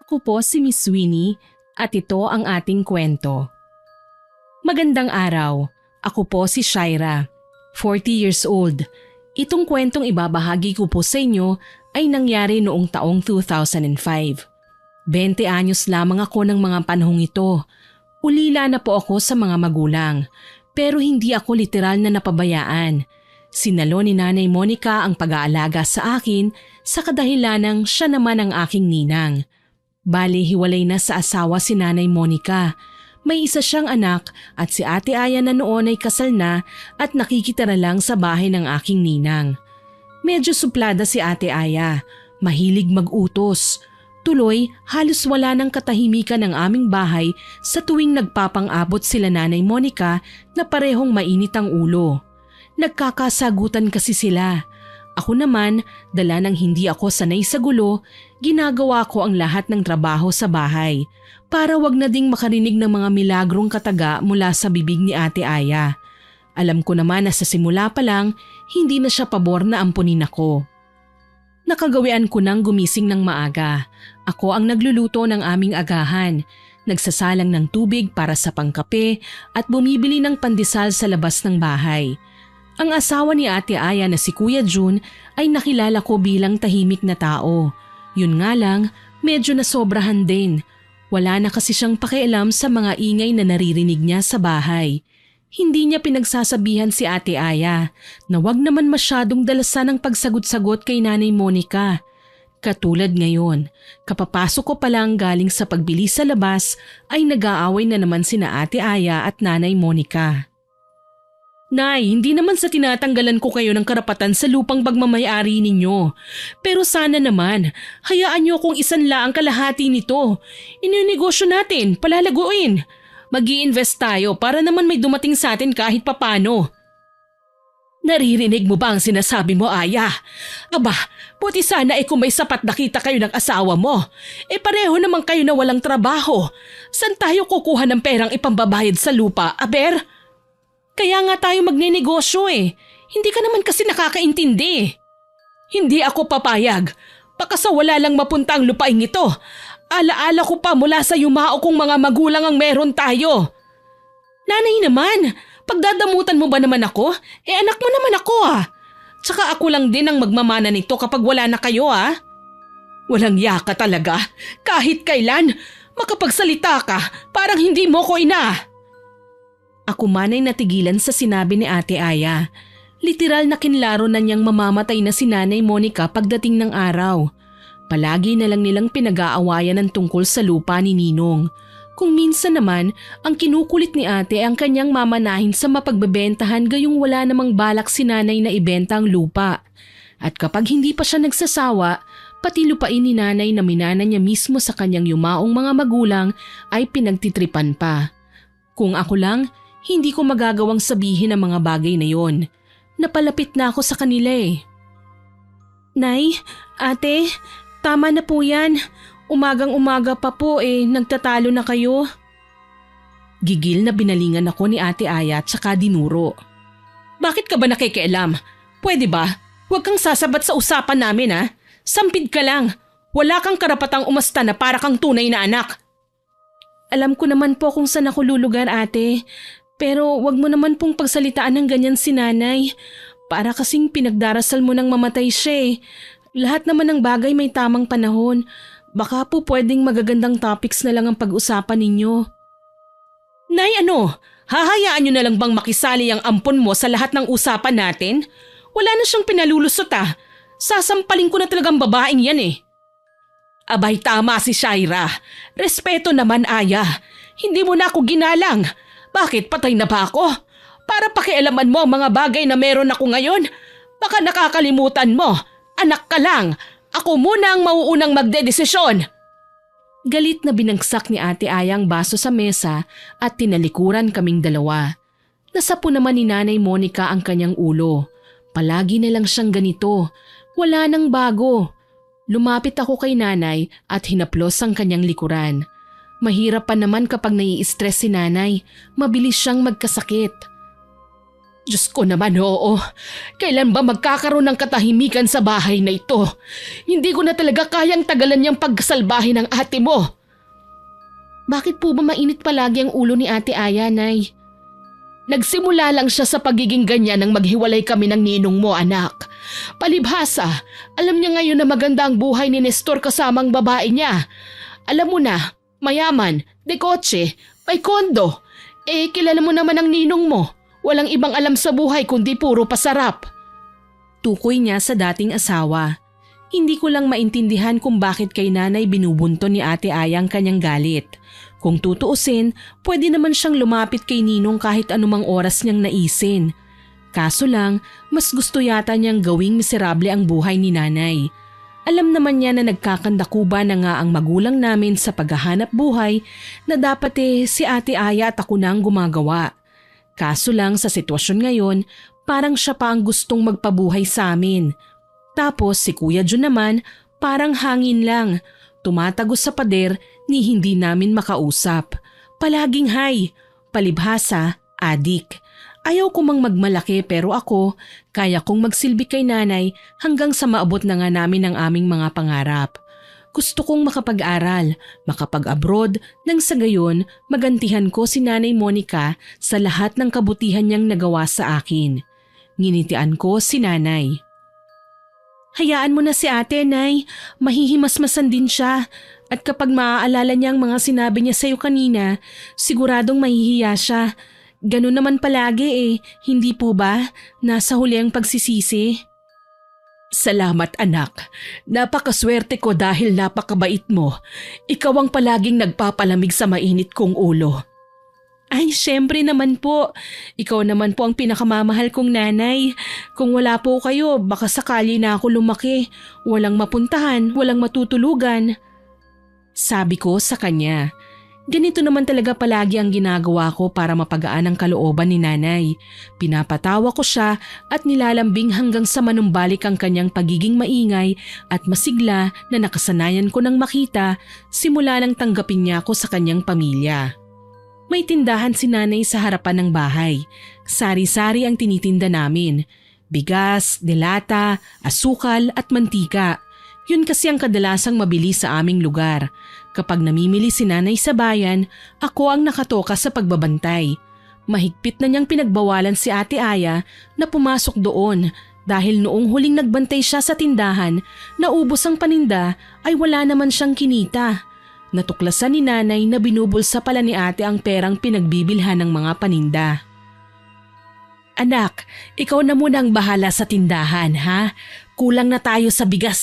Ako po si Miss Winnie at ito ang ating kwento. Magandang araw. Ako po si Shaira, 40 years old. Itong kwentong ibabahagi ko po sa inyo ay nangyari noong taong 2005. 20 anyos lamang ako ng mga panahong ito. Ulila na po ako sa mga magulang, pero hindi ako literal na napabayaan. Sinalo ni Nanay Monica ang pag-aalaga sa akin sa kadahilanang siya naman ang aking ninang. Bali hiwalay na sa asawa si Nanay Monica. May isa siyang anak at si Ate Aya na noon ay kasal na at nakikitira lang sa bahay ng aking ninang. Medyo suplada si Ate Aya, mahilig mag-utos. Tuloy, halos wala ng katahimikan ng aming bahay sa tuwing nagpapang-abot sila Nanay Monica na parehong mainit ang ulo. Nagkakasagutan kasi sila. Ako naman, dala ng hindi ako sanay sa gulo, ginagawa ko ang lahat ng trabaho sa bahay para wag na ding makarinig ng mga milagrong kataga mula sa bibig ni Ate Aya. Alam ko naman na sa simula pa lang, hindi na siya pabor na ampunin ako. Nakagawian ko nang gumising ng maaga. Ako ang nagluluto ng aming agahan, nagsasalang ng tubig para sa pangkape at bumibili ng pandesal sa labas ng bahay. Ang asawa ni Ate Aya na si Kuya Jun ay nakilala ko bilang tahimik na tao. Yun nga lang, medyo nasobrahan din. Wala na kasi siyang pakialam sa mga ingay na naririnig niya sa bahay. Hindi niya pinagsasabihan si Ate Aya na wag naman masyadong dalasan ang pagsagot-sagot kay Nanay Monica. Katulad ngayon, kapapasok ko pa lang galing sa pagbili sa labas ay nag-aaway na naman sina Ate Aya at Nanay Monica. Nay, hindi naman sa tinatanggalan ko kayo ng karapatan sa lupang pagmamayari ninyo. Pero sana naman, hayaan niyo kung isanla ang kalahati nito. Ininegosyo natin, palalaguin. Mag-i-invest tayo para naman may dumating sa atin kahit papano. Naririnig mo ba ang sinasabi mo, Aya? Aba, buti sana kung may sapat na kita kayo ng asawa mo. Pareho naman kayo na walang trabaho. Saan tayo kukuha ng perang ipambabayad sa lupa, aber? Kaya nga tayo magninegosyo Hindi ka naman kasi nakakaintindi. Hindi ako papayag. Baka sa wala lang mapunta ang lupaing ito. Alaala ko pa mula sa yumao kong mga magulang ang meron tayo. Nanay naman, pagdadamutan mo ba naman ako? Anak mo naman ako Tsaka ako lang din ang magmamana nito kapag wala na kayo Walang yaka talaga. Kahit kailan, makapagsalita ka, parang hindi mo ko ina. Ako man ay natigilan sa sinabi ni Ate Aya. Literal na kinlaro na niyang mamamatay na si Nanay Monica pagdating ng araw. Palagi na lang nilang pinag-aawayan ng tungkol sa lupa ni Ninong. Kung minsan naman, ang kinukulit ni Ate ang kanyang mamanahin sa mapagbebentahan gayong wala namang balak si Nanay na ibenta ang lupa. At kapag hindi pa siya nagsasawa, pati lupain ni Nanay na minana niya mismo sa kanyang yumaong mga magulang ay pinagtitripan pa. Kung ako lang, hindi ko magagawang sabihin ang mga bagay na yon. Napalapit na ako sa kanila Nay, Ate, tama na po yan. Umagang-umaga pa po nagtatalo na kayo. Gigil na binalingan ako ni Ate Aya at saka dinuro. Bakit ka ba nakikialam? Pwede ba? Huwag kang sasabat sa usapan namin Sampid ka lang. Wala kang karapatang umasta na para kang tunay na anak. Alam ko naman po kung saan ako lulugar, Ate. Pero wag mo naman pong pagsalitaan ng ganyan si Nanay. Para kasing pinagdarasal mo nang mamatay siya Lahat naman ng bagay may tamang panahon. Baka po pwedeng magagandang topics na lang ang pag-usapan ninyo. Nay, ano? Hahayaan nyo na lang bang makisali ang ampon mo sa lahat ng usapan natin? Wala na siyang pinalulusot Sasampalin ko na talagang babaeng yan Abay, tama si Shaira. Respeto naman, Aya. Hindi mo na ako ginalang. Bakit, patay na ba ako? Para pakialaman mo ang mga bagay na meron ako ngayon? Baka nakakalimutan mo. Anak ka lang. Ako muna ang mauunang magdedesisyon. Galit na binagsak ni Ate Aya ang baso sa mesa at tinalikuran kaming dalawa. Nasapo naman ni Nanay Monica ang kanyang ulo. Palagi na lang siyang ganito. Wala nang bago. Lumapit ako kay Nanay at hinaplos ang kanyang likuran. Mahirap pa naman kapag nai-stress si Nanay. Mabilis siyang magkasakit. Diyos ko naman, oo. Kailan ba magkakaroon ng katahimikan sa bahay na ito? Hindi ko na talaga kayang tagalan yung pagsalbahe ng ate mo. Bakit po ba mainit palagi ang ulo ni Ate Aya, Nay? Nagsimula lang siya sa pagiging ganyan nang maghiwalay kami ng ninong mo, anak. Palibhasa, alam niya ngayon na maganda ang buhay ni Nestor kasamang babae niya. Alam mo na, mayaman, de kotse, may kondo. Kilala mo naman ang ninong mo. Walang ibang alam sa buhay kundi puro pasarap. Tukoy niya sa dating asawa. Hindi ko lang maintindihan kung bakit kay nanay binubunto ni Ate Aya ang kanyang galit. Kung tutuusin, pwede naman siyang lumapit kay Ninong kahit anumang oras niyang naisin. Kaso lang, mas gusto yata niyang gawing miserable ang buhay ni nanay. Alam naman niya na nagkakandakuba na nga ang magulang namin sa paghahanap buhay na dapat si Ate Aya at ako na ang gumagawa. Kaso lang sa sitwasyon ngayon, parang siya pa ang gustong magpabuhay sa amin. Tapos si Kuya Jun naman, parang hangin lang. Tumatagos sa pader ni hindi namin makausap. Palaging hay, palibhasa, adik. Ayaw ko mang magmalaki pero ako, kaya kong magsilbi kay nanay hanggang sa maabot na nga namin ang aming mga pangarap. Gusto kong makapag-aral, makapag-abroad nang sa gayon magantihan ko si Nanay Monica sa lahat ng kabutihan niyang nagawa sa akin. Nginitian ko si nanay. Hayaan mo na si ate, Nay. Mahihimasmasan din siya. At kapag maaalala niya ang mga sinabi niya sa'yo kanina, siguradong mahihiya siya. Ganun naman palagi hindi po ba? Nasa huli ang pagsisisi. Salamat anak. Napakaswerte ko dahil napakabait mo. Ikaw ang palaging nagpapalamig sa mainit kong ulo. Ay, syempre naman po. Ikaw naman po ang pinakamamahal kong nanay. Kung wala po kayo, baka sakali na ako lumaki. Walang mapuntahan, walang matutulugan. Sabi ko sa kanya. Ganito naman talaga palagi ang ginagawa ko para mapagaan ang kalooban ni nanay. Pinapatawa ko siya at nilalambing hanggang sa manumbalik ang kanyang pagiging maingay at masigla na nakasanayan ko nang makita simula nang tanggapin niya ako sa kanyang pamilya. May tindahan si nanay sa harapan ng bahay. Sari-sari ang tinitinda namin. Bigas, delata, asukal at mantika. Yun kasi ang kadalasang mabili sa aming lugar. Kapag namimili si nanay sa bayan, ako ang nakatoka sa pagbabantay. Mahigpit na niyang pinagbawalan si Ate Aya na pumasok doon dahil noong huling nagbantay siya sa tindahan, naubos ang paninda ay wala naman siyang kinita. Natuklasan ni nanay na binubulsa pala ni ate ang perang pinagbibilhan ng mga paninda. Anak, ikaw na muna ang bahala sa tindahan, ha? Kulang na tayo sa bigas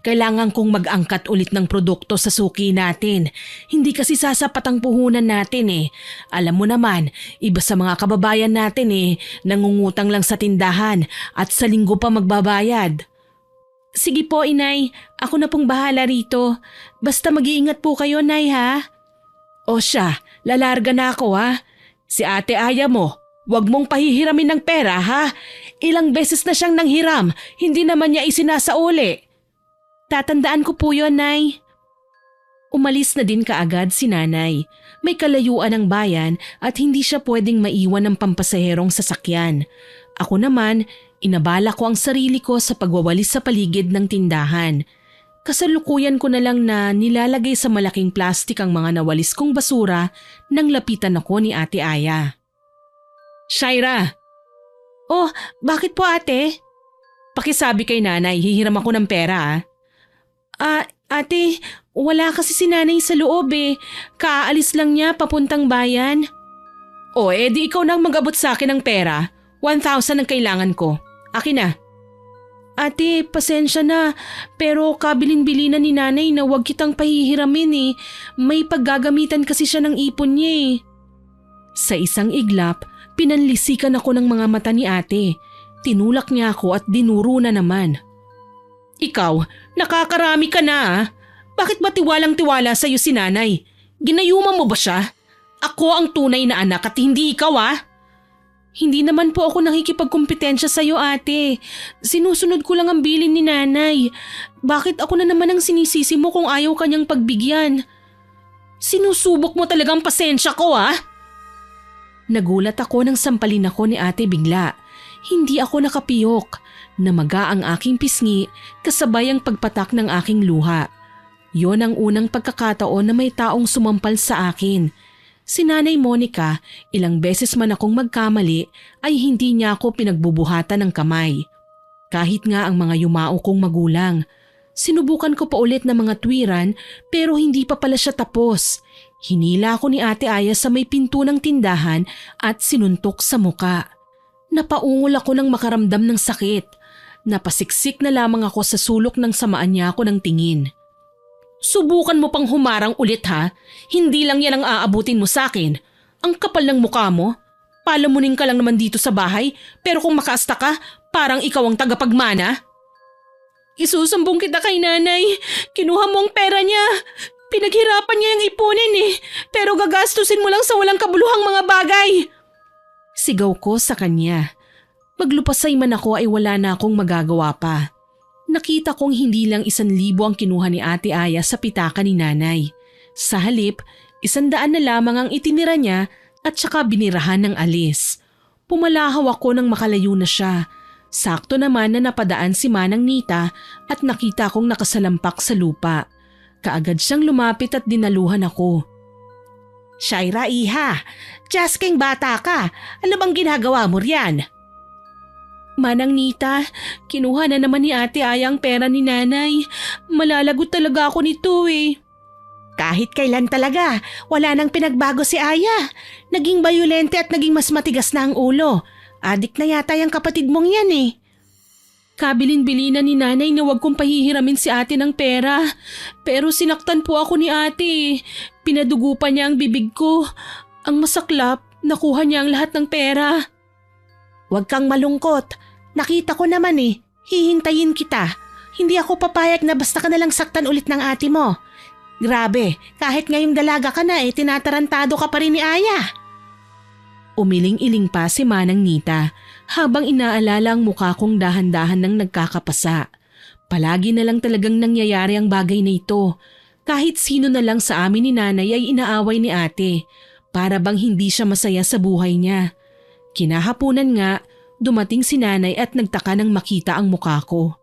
Kailangan kong mag-angkat ulit ng produkto sa suki natin. Hindi kasi sasapat ang puhunan natin Alam mo naman, iba sa mga kababayan natin nangungutang lang sa tindahan at sa linggo pa magbabayad. Sige po, inay. Ako na pong bahala rito. Basta mag-iingat po kayo, nay, ha? O siya, lalarga na ako, ha? Si Ate Aya mo, wag mong pahihiramin ng pera, ha? Ilang beses na siyang nanghiram, hindi naman niya isinasauli. Tatandaan ko po yun, nay. Umalis na din kaagad si nanay. May kalayuan ang bayan at hindi siya pwedeng maiwan ng pampasaherong sasakyan. Ako naman, inabala ko ang sarili ko sa pagwawalis sa paligid ng tindahan. Kasalukuyan ko na lang na nilalagay sa malaking plastik ang mga nawalis kong basura nang lapitan ako ni Ate Aya. Shaira! Oh, bakit po ate? Pakisabi kay nanay, hihiram ako ng pera ate, wala kasi si nanay sa loob Kaalis lang niya papuntang bayan. O di ikaw nang mag-abot sa akin ng pera. 1,000 ang kailangan ko. Akin na. Ate, pasensya na. Pero kabilin-bili na ni nanay na huwag kitang pahihiramin May paggagamitan kasi siya ng ipon niya Sa isang iglap, pinanlisikan ako ng mga mata ni ate. Tinulak niya ako at dinuro na naman. Ikaw, nakakarami ka na Bakit ba tiwalang-tiwala sa'yo si nanay? Ginayuma mo ba siya? Ako ang tunay na anak at hindi ikaw Hindi naman po ako nakikipagkumpetensya sa'yo ate. Sinusunod ko lang ang bilin ni nanay. Bakit ako na naman ang sinisisi mo kung ayaw kanyang pagbigyan? Sinusubok mo talagang pasensya ko Nagulat ako nang sampalin ako ni ate bigla. Hindi ako nakapiyok. Namaga ang aking pisngi kasabay ang pagpatak ng aking luha. Yon ang unang pagkakataon na may taong sumampal sa akin. Si Nanay Monica, ilang beses man akong magkamali ay hindi niya ako pinagbubuhatan ng kamay. Kahit nga ang mga yumao kong magulang. Sinubukan ko pa ulit ng mga tuwiran pero hindi pa pala siya tapos. Hinila ako ni Ate Aya sa may pinto ng tindahan at sinuntok sa muka. Napaungol ako nang makaramdam ng sakit. Napasiksik na lamang ako sa sulok ng samaan niya ako ng tingin. Subukan mo pang humarang ulit ha. Hindi lang yan ang aabutin mo sa akin. Ang kapal ng mukha mo. Palamunin ka lang naman dito sa bahay pero kung makaasta ka, parang ikaw ang tagapagmana. Isusumbong kita kay nanay. Kinuha mo ang pera niya. Pinaghirapan niya yung ipunin pero gagastusin mo lang sa walang kabuluhang mga bagay. Sigaw ko sa kanya. Maglupasay man ako ay wala na akong magagawa pa. Nakita kong hindi lang 1,000 ang kinuha ni Ate Aya sa pitaka ni nanay. Sa halip, 100 na lamang ang itinira niya at saka binirahan ng alis. Pumalahaw ako nang makalayo na siya. Sakto naman na napadaan si Manang Nita at nakita kong nakasalampak sa lupa. Kaagad siyang lumapit at dinaluhan ako. Shaira iha, jasking bata ka. Ano bang ginagawa mo riyan? Manang Nita, kinuha na naman ni Ate Aya ang pera ni nanay. Malalagot talaga ako nito Kahit kailan talaga, wala nang pinagbago si Aya. Naging bayolente at naging mas matigas na ang ulo. Adik na yata yung kapatid mong yan Kabilin-bilinan ni nanay na wag kong pahihiramin si ate ng pera. Pero sinaktan po ako ni ate. Pinadugo pa niya ang bibig ko. Ang masaklap, nakuha niya ang lahat ng pera. Huwag kang malungkot. Nakita ko naman hihintayin kita. Hindi ako papayag na basta ka nalang saktan ulit ng ate mo. Grabe, kahit ngayong dalaga ka na tinatarantado ka pa rin ni Aya. Umiling-iling pa si Manang Nita habang inaalala ang mukha kong dahan-dahan nang nagkakapasa. Palagi na lang talagang nangyayari ang bagay na ito. Kahit sino na lang sa amin ni nanay ay inaaway ni ate. Para bang hindi siya masaya sa buhay niya. Kinahapunan nga, dumating si nanay at nagtaka nang makita ang mukha ko.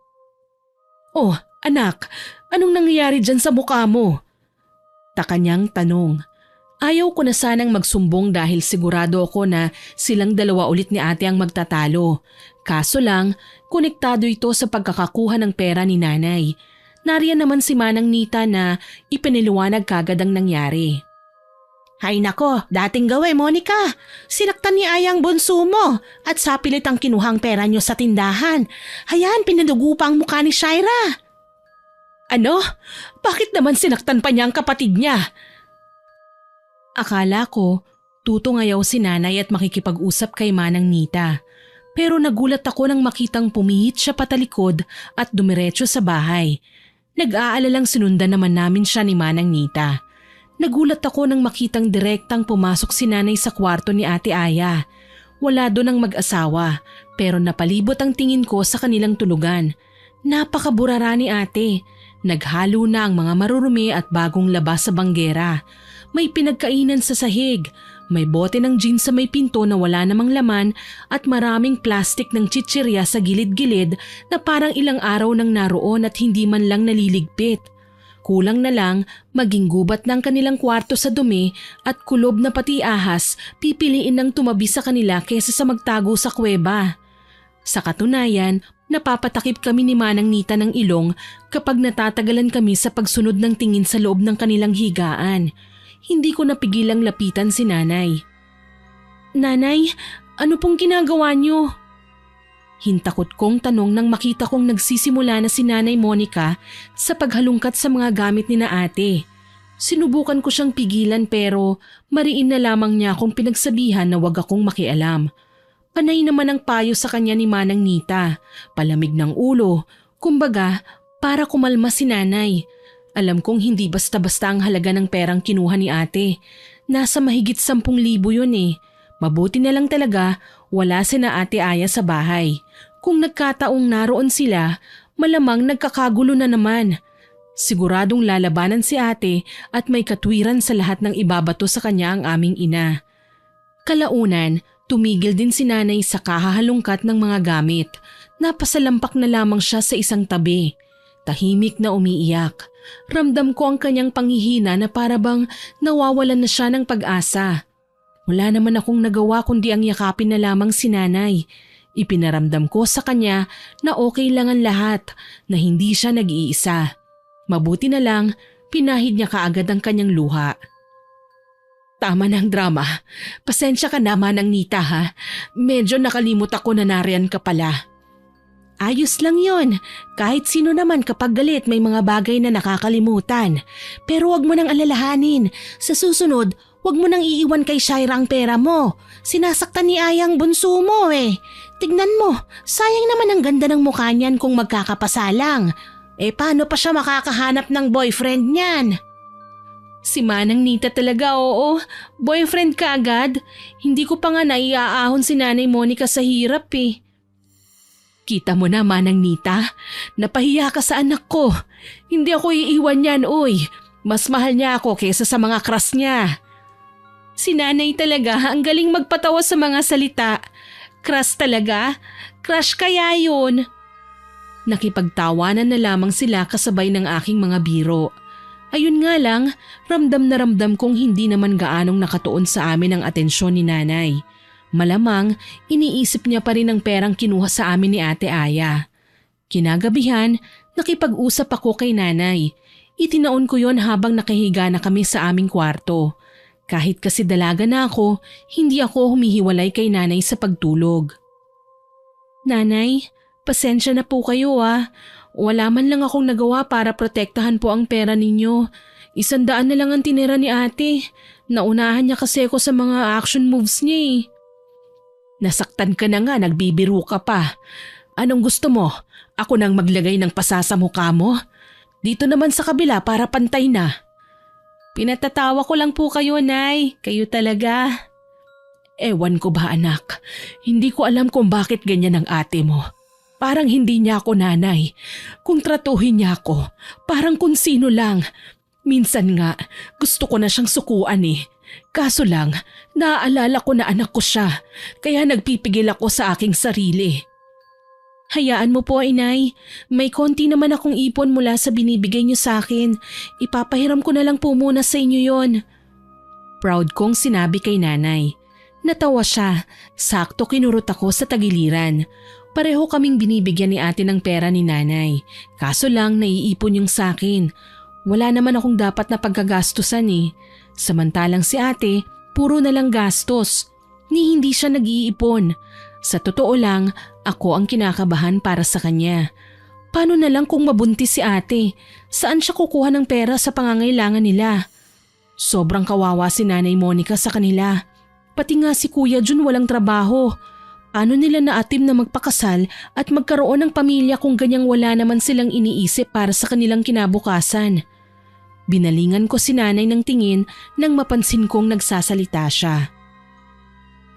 Oh, anak, anong nangyayari dyan sa mukha mo? Taka niyang tanong. Ayaw ko na sanang magsumbong dahil sigurado ako na silang dalawa ulit ni ate ang magtatalo. Kaso lang, konektado ito sa pagkakakuha ng pera ni nanay. Nariyan naman si Manang Nita na ipiniliwanag kagad ang nangyari. Hay nako, dating gawin Monica. Sinaktan ni Aya ang bunso mo at sapilit ang kinuhang pera niyo sa tindahan. Hayaan, pinadugo pa ang mukha ni Shaira. Ano? Bakit naman sinaktan pa niya ang kapatid niya? Akala ko, tutungayaw si nanay at makikipag-usap kay Manang Nita. Pero nagulat ako nang makitang pumihit siya patalikod at dumiretso sa bahay. Nag-aalalang sinundan naman namin siya ni Manang Nita. Nagulat ako nang makitang direktang pumasok si nanay sa kwarto ni Ate Aya. Wala doon ang mag-asawa pero napalibot ang tingin ko sa kanilang tulugan. Napakaburara ni ate. Naghalo na ang mga marurumi at bagong labas sa banggera. May pinagkainan sa sahig, may bote ng gin sa may pinto na wala namang laman at maraming plastik ng chichirya sa gilid-gilid na parang ilang araw nang naroon at hindi man lang naliligpit. Kulang na lang maging gubat ng kanilang kwarto sa dumi at kulob na pati ahas pipiliin ng tumabi sa kanila kesa sa magtago sa kuweba. Sa katunayan, napapatakip kami ni Manang Nita ng ilong kapag natatagalan kami sa pagsunod ng tingin sa loob ng kanilang higaan. Hindi ko napigilang lapitan si nanay. Nanay, ano pong ginagawa niyo? Hintakot kong tanong nang makita kong nagsisimula na si Nanay Monica sa paghalungkat sa mga gamit ni na ate. Sinubukan ko siyang pigilan pero mariin na lamang niya akong pinagsabihan na wag akong makialam. Panay naman ang payo sa kanya ni Manang Nita, palamig ng ulo, kumbaga para kumalma si nanay. Alam kong hindi basta-basta ang halaga ng perang kinuha ni ate. Nasa mahigit 10,000 yun Mabuti na lang talaga wala sina Ate Aya sa bahay. Kung nagkataong naroon sila, malamang nagkakagulo na naman. Siguradong lalabanan si ate at may katwiran sa lahat ng ibabato sa kanya ang aming ina. Kalaunan, tumigil din si nanay sa kahahalungkat ng mga gamit. Napasalampak na lamang siya sa isang tabi. Tahimik na umiiyak. Ramdam ko ang kanyang panghihina na parabang nawawalan na siya ng pag-asa. Wala naman akong nagawa kundi ang yakapin na lamang si nanay. Ipinaramdam ko sa kanya na okay lang ang lahat, na hindi siya nag-iisa. Mabuti na lang, pinahid niya kaagad ang kanyang luha. Tama na ang drama. Pasensya ka na, Manang Nita ha. Medyo nakalimot ako na nariyan ka pala. Ayos lang yon. Kahit sino naman kapag galit may mga bagay na nakakalimutan. Pero wag mo nang alalahanin. Sa susunod, wag mo nang iiwan kay Shaira ang pera mo. Sinasaktan ni Ayang bunso mo eh. Tignan mo, sayang naman ang ganda ng mukha niyan kung magkakapasalang. Paano pa siya makakahanap ng boyfriend niyan? Si Manang Nita talaga, oo. Boyfriend ka agad? Hindi ko pa nga naiaahon si Nanay Monica sa hirap eh. Kita mo na, Manang Nita. Napahiya ka sa anak ko. Hindi ako iiwan yan, uy. Mas mahal niya ako kaysa sa mga crush niya. Si Nanay talaga, ang galing magpatawa sa mga salita. Crush talaga? Crush kaya yun? Nakipagtawanan na lamang sila kasabay ng aking mga biro. Ayun nga lang, ramdam na ramdam kong hindi naman gaanong nakatuon sa amin ang atensyon ni Nanay. Malamang, iniisip niya pa rin ang perang kinuha sa amin ni Ate Aya. Kinagabihan, nakipag-usap ako kay Nanay. Itinaon ko yon habang nakahiga na kami sa aming kwarto. Kahit kasi dalaga na ako, hindi ako humihiwalay kay Nanay sa pagtulog. Nanay, pasensya na po kayo ah. Wala man lang akong nagawa para protektahan po ang pera ninyo. 100 na lang ang tinira ni ate. Naunahan niya kasi ako sa mga action moves niya eh. Nasaktan ka na nga, nagbibiro ka pa. Anong gusto mo? Ako nang maglagay ng pasa sa mukha mo? Dito naman sa kabila para pantay na. Pinatatawa ko lang po kayo, Nay. Kayo talaga. Ewan ko ba anak, hindi ko alam kung bakit ganyan ang ate mo. Parang hindi niya ako nanay. Kung tratuhin niya ako, parang kung sino lang. Minsan nga, gusto ko na siyang sukuan eh. Kaso lang, naaalala ko na anak ko siya, kaya nagpipigil ako sa aking sarili. Hayaan mo po, inay. May konti naman akong ipon mula sa binibigay niyo sa akin. Ipapahiram ko na lang po muna sa inyo yon. Proud kong sinabi kay nanay. Natawa siya. Sakto kinurot ako sa tagiliran. Pareho kaming binibigyan ni ate ng pera ni nanay. Kaso lang naiipon yung sa akin. Wala naman akong dapat na pagkagastusan eh. Samantalang si ate, puro na lang gastos. Ni hindi siya nag-iipon. Sa totoo lang, ako ang kinakabahan para sa kanya. Paano na lang kung mabuntis si ate? Saan siya kukuha ng pera sa pangangailangan nila? Sobrang kawawa si Nanay Monica sa kanila. Pati nga si Kuya Jun walang trabaho. Paano nila naatim na magpakasal at magkaroon ng pamilya kung ganyang wala naman silang iniisip para sa kanilang kinabukasan? Binalingan ko si nanay ng tingin nang mapansin kong nagsasalita siya.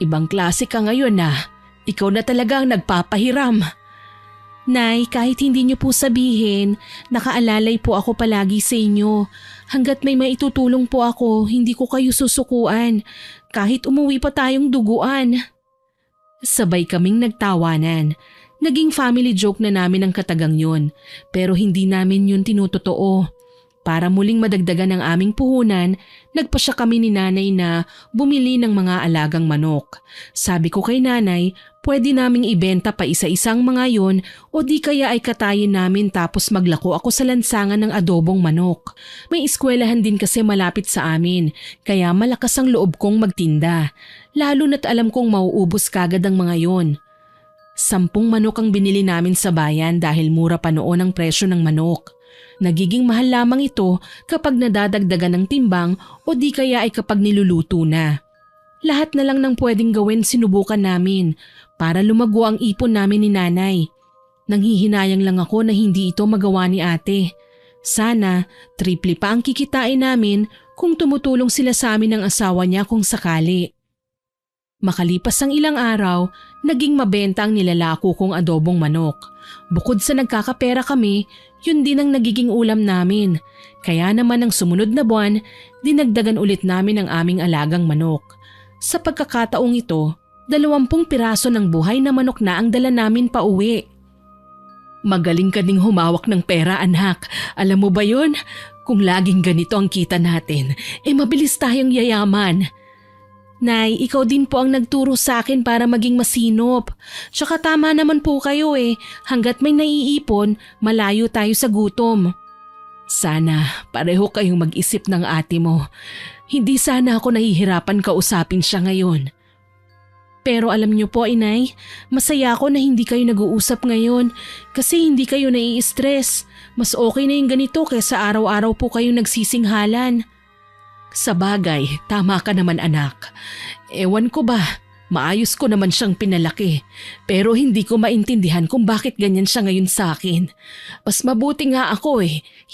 Ibang klase ka ngayon na. Ikaw na talaga ang nagpapahiram. Nay, kahit hindi niyo po sabihin, nakaalalay po ako palagi sa inyo. Hanggat may maitutulong po ako, hindi ko kayo susukuan. Kahit umuwi pa tayong duguan. Sabay kaming nagtawanan. Naging family joke na namin ang katagang yun, pero hindi namin yun tinutotoo. Para muling madagdagan ang aming puhunan, nagpasya kami ni nanay na bumili ng mga alagang manok. Sabi ko kay nanay, pwede naming ibenta pa isa-isang mga yon o di kaya ay katayin namin tapos maglako ako sa lansangan ng adobong manok. May eskwelahan din kasi malapit sa amin, kaya malakas ang loob kong magtinda. Lalo na't alam kong mauubos kagad ang mga yon. 10 manok ang binili namin sa bayan dahil mura pa noon ang presyo ng manok. Nagiging mahal lamang ito kapag nadadagdagan ng timbang o di kaya ay kapag niluluto na. Lahat na lang ng pwedeng gawin sinubukan namin para lumago ang ipon namin ni nanay. Nanghihinayang lang ako na hindi ito magawa ni ate. Sana triple pa ang kikitain namin kung tumutulong sila sa amin ng asawa niya kung sakali. Makalipas ang ilang araw, naging mabenta ang nilalako kong adobong manok. Bukod sa nagkakapera kami, yun din ang nagiging ulam namin. Kaya naman ang sumunod na buwan, dinagdagan ulit namin ang aming alagang manok. Sa pagkakataong ito, 20 piraso ng buhay na manok na ang dala namin pa uwi. Magaling ka ding humawak ng pera, anak. Alam mo ba yun? Kung laging ganito ang kita natin, mabilis tayong yayaman. Nay, ikaw din po ang nagturo sa akin para maging masinop. Tsaka tama naman po kayo hanggat may naiipon, malayo tayo sa gutom. Sana pareho kayong mag-isip ng ate mo. Hindi sana ako nahihirapan kausapin siya ngayon. Pero alam niyo po, inay, masaya ako na hindi kayo nag-uusap ngayon kasi hindi kayo nai-stress. Mas okay na yung ganito kaysa araw-araw po kayong nagsisinghalan. Sa bagay, tama ka naman anak. Ewan ko ba, maayos ko naman siyang pinalaki. Pero hindi ko maintindihan kung bakit ganyan siya ngayon sa akin. Mas mabuti nga ako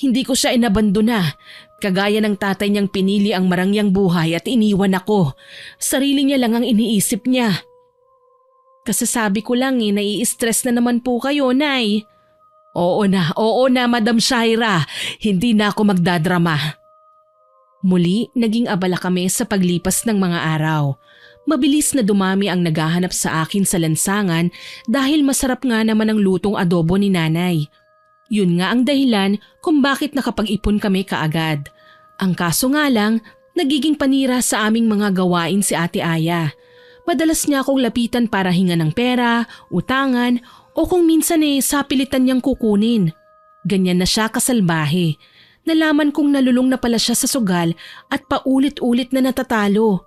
hindi ko siya inabandona. Kagaya ng tatay niyang pinili ang marangyang buhay at iniwan ako. Sarili niya lang ang iniisip niya. Kasasabi ko lang nai-stress na naman po kayo, Nay. Oo na, Madam Shaira. Hindi na ako magdadrama. Muli, naging abala kami sa paglipas ng mga araw. Mabilis na dumami ang naghahanap sa akin sa lansangan dahil masarap nga naman ang lutong adobo ni nanay. Yun nga ang dahilan kung bakit nakapag-ipon kami kaagad. Ang kaso nga lang, nagiging panira sa aming mga gawain si Ate Aya. Madalas niya akong lapitan para hinga ng pera, utangan o kung minsan sapilitan niyang kukunin. Ganyan na siya kasalbahe. Nalaman kong nalulung na pala siya sa sugal at paulit-ulit na natatalo.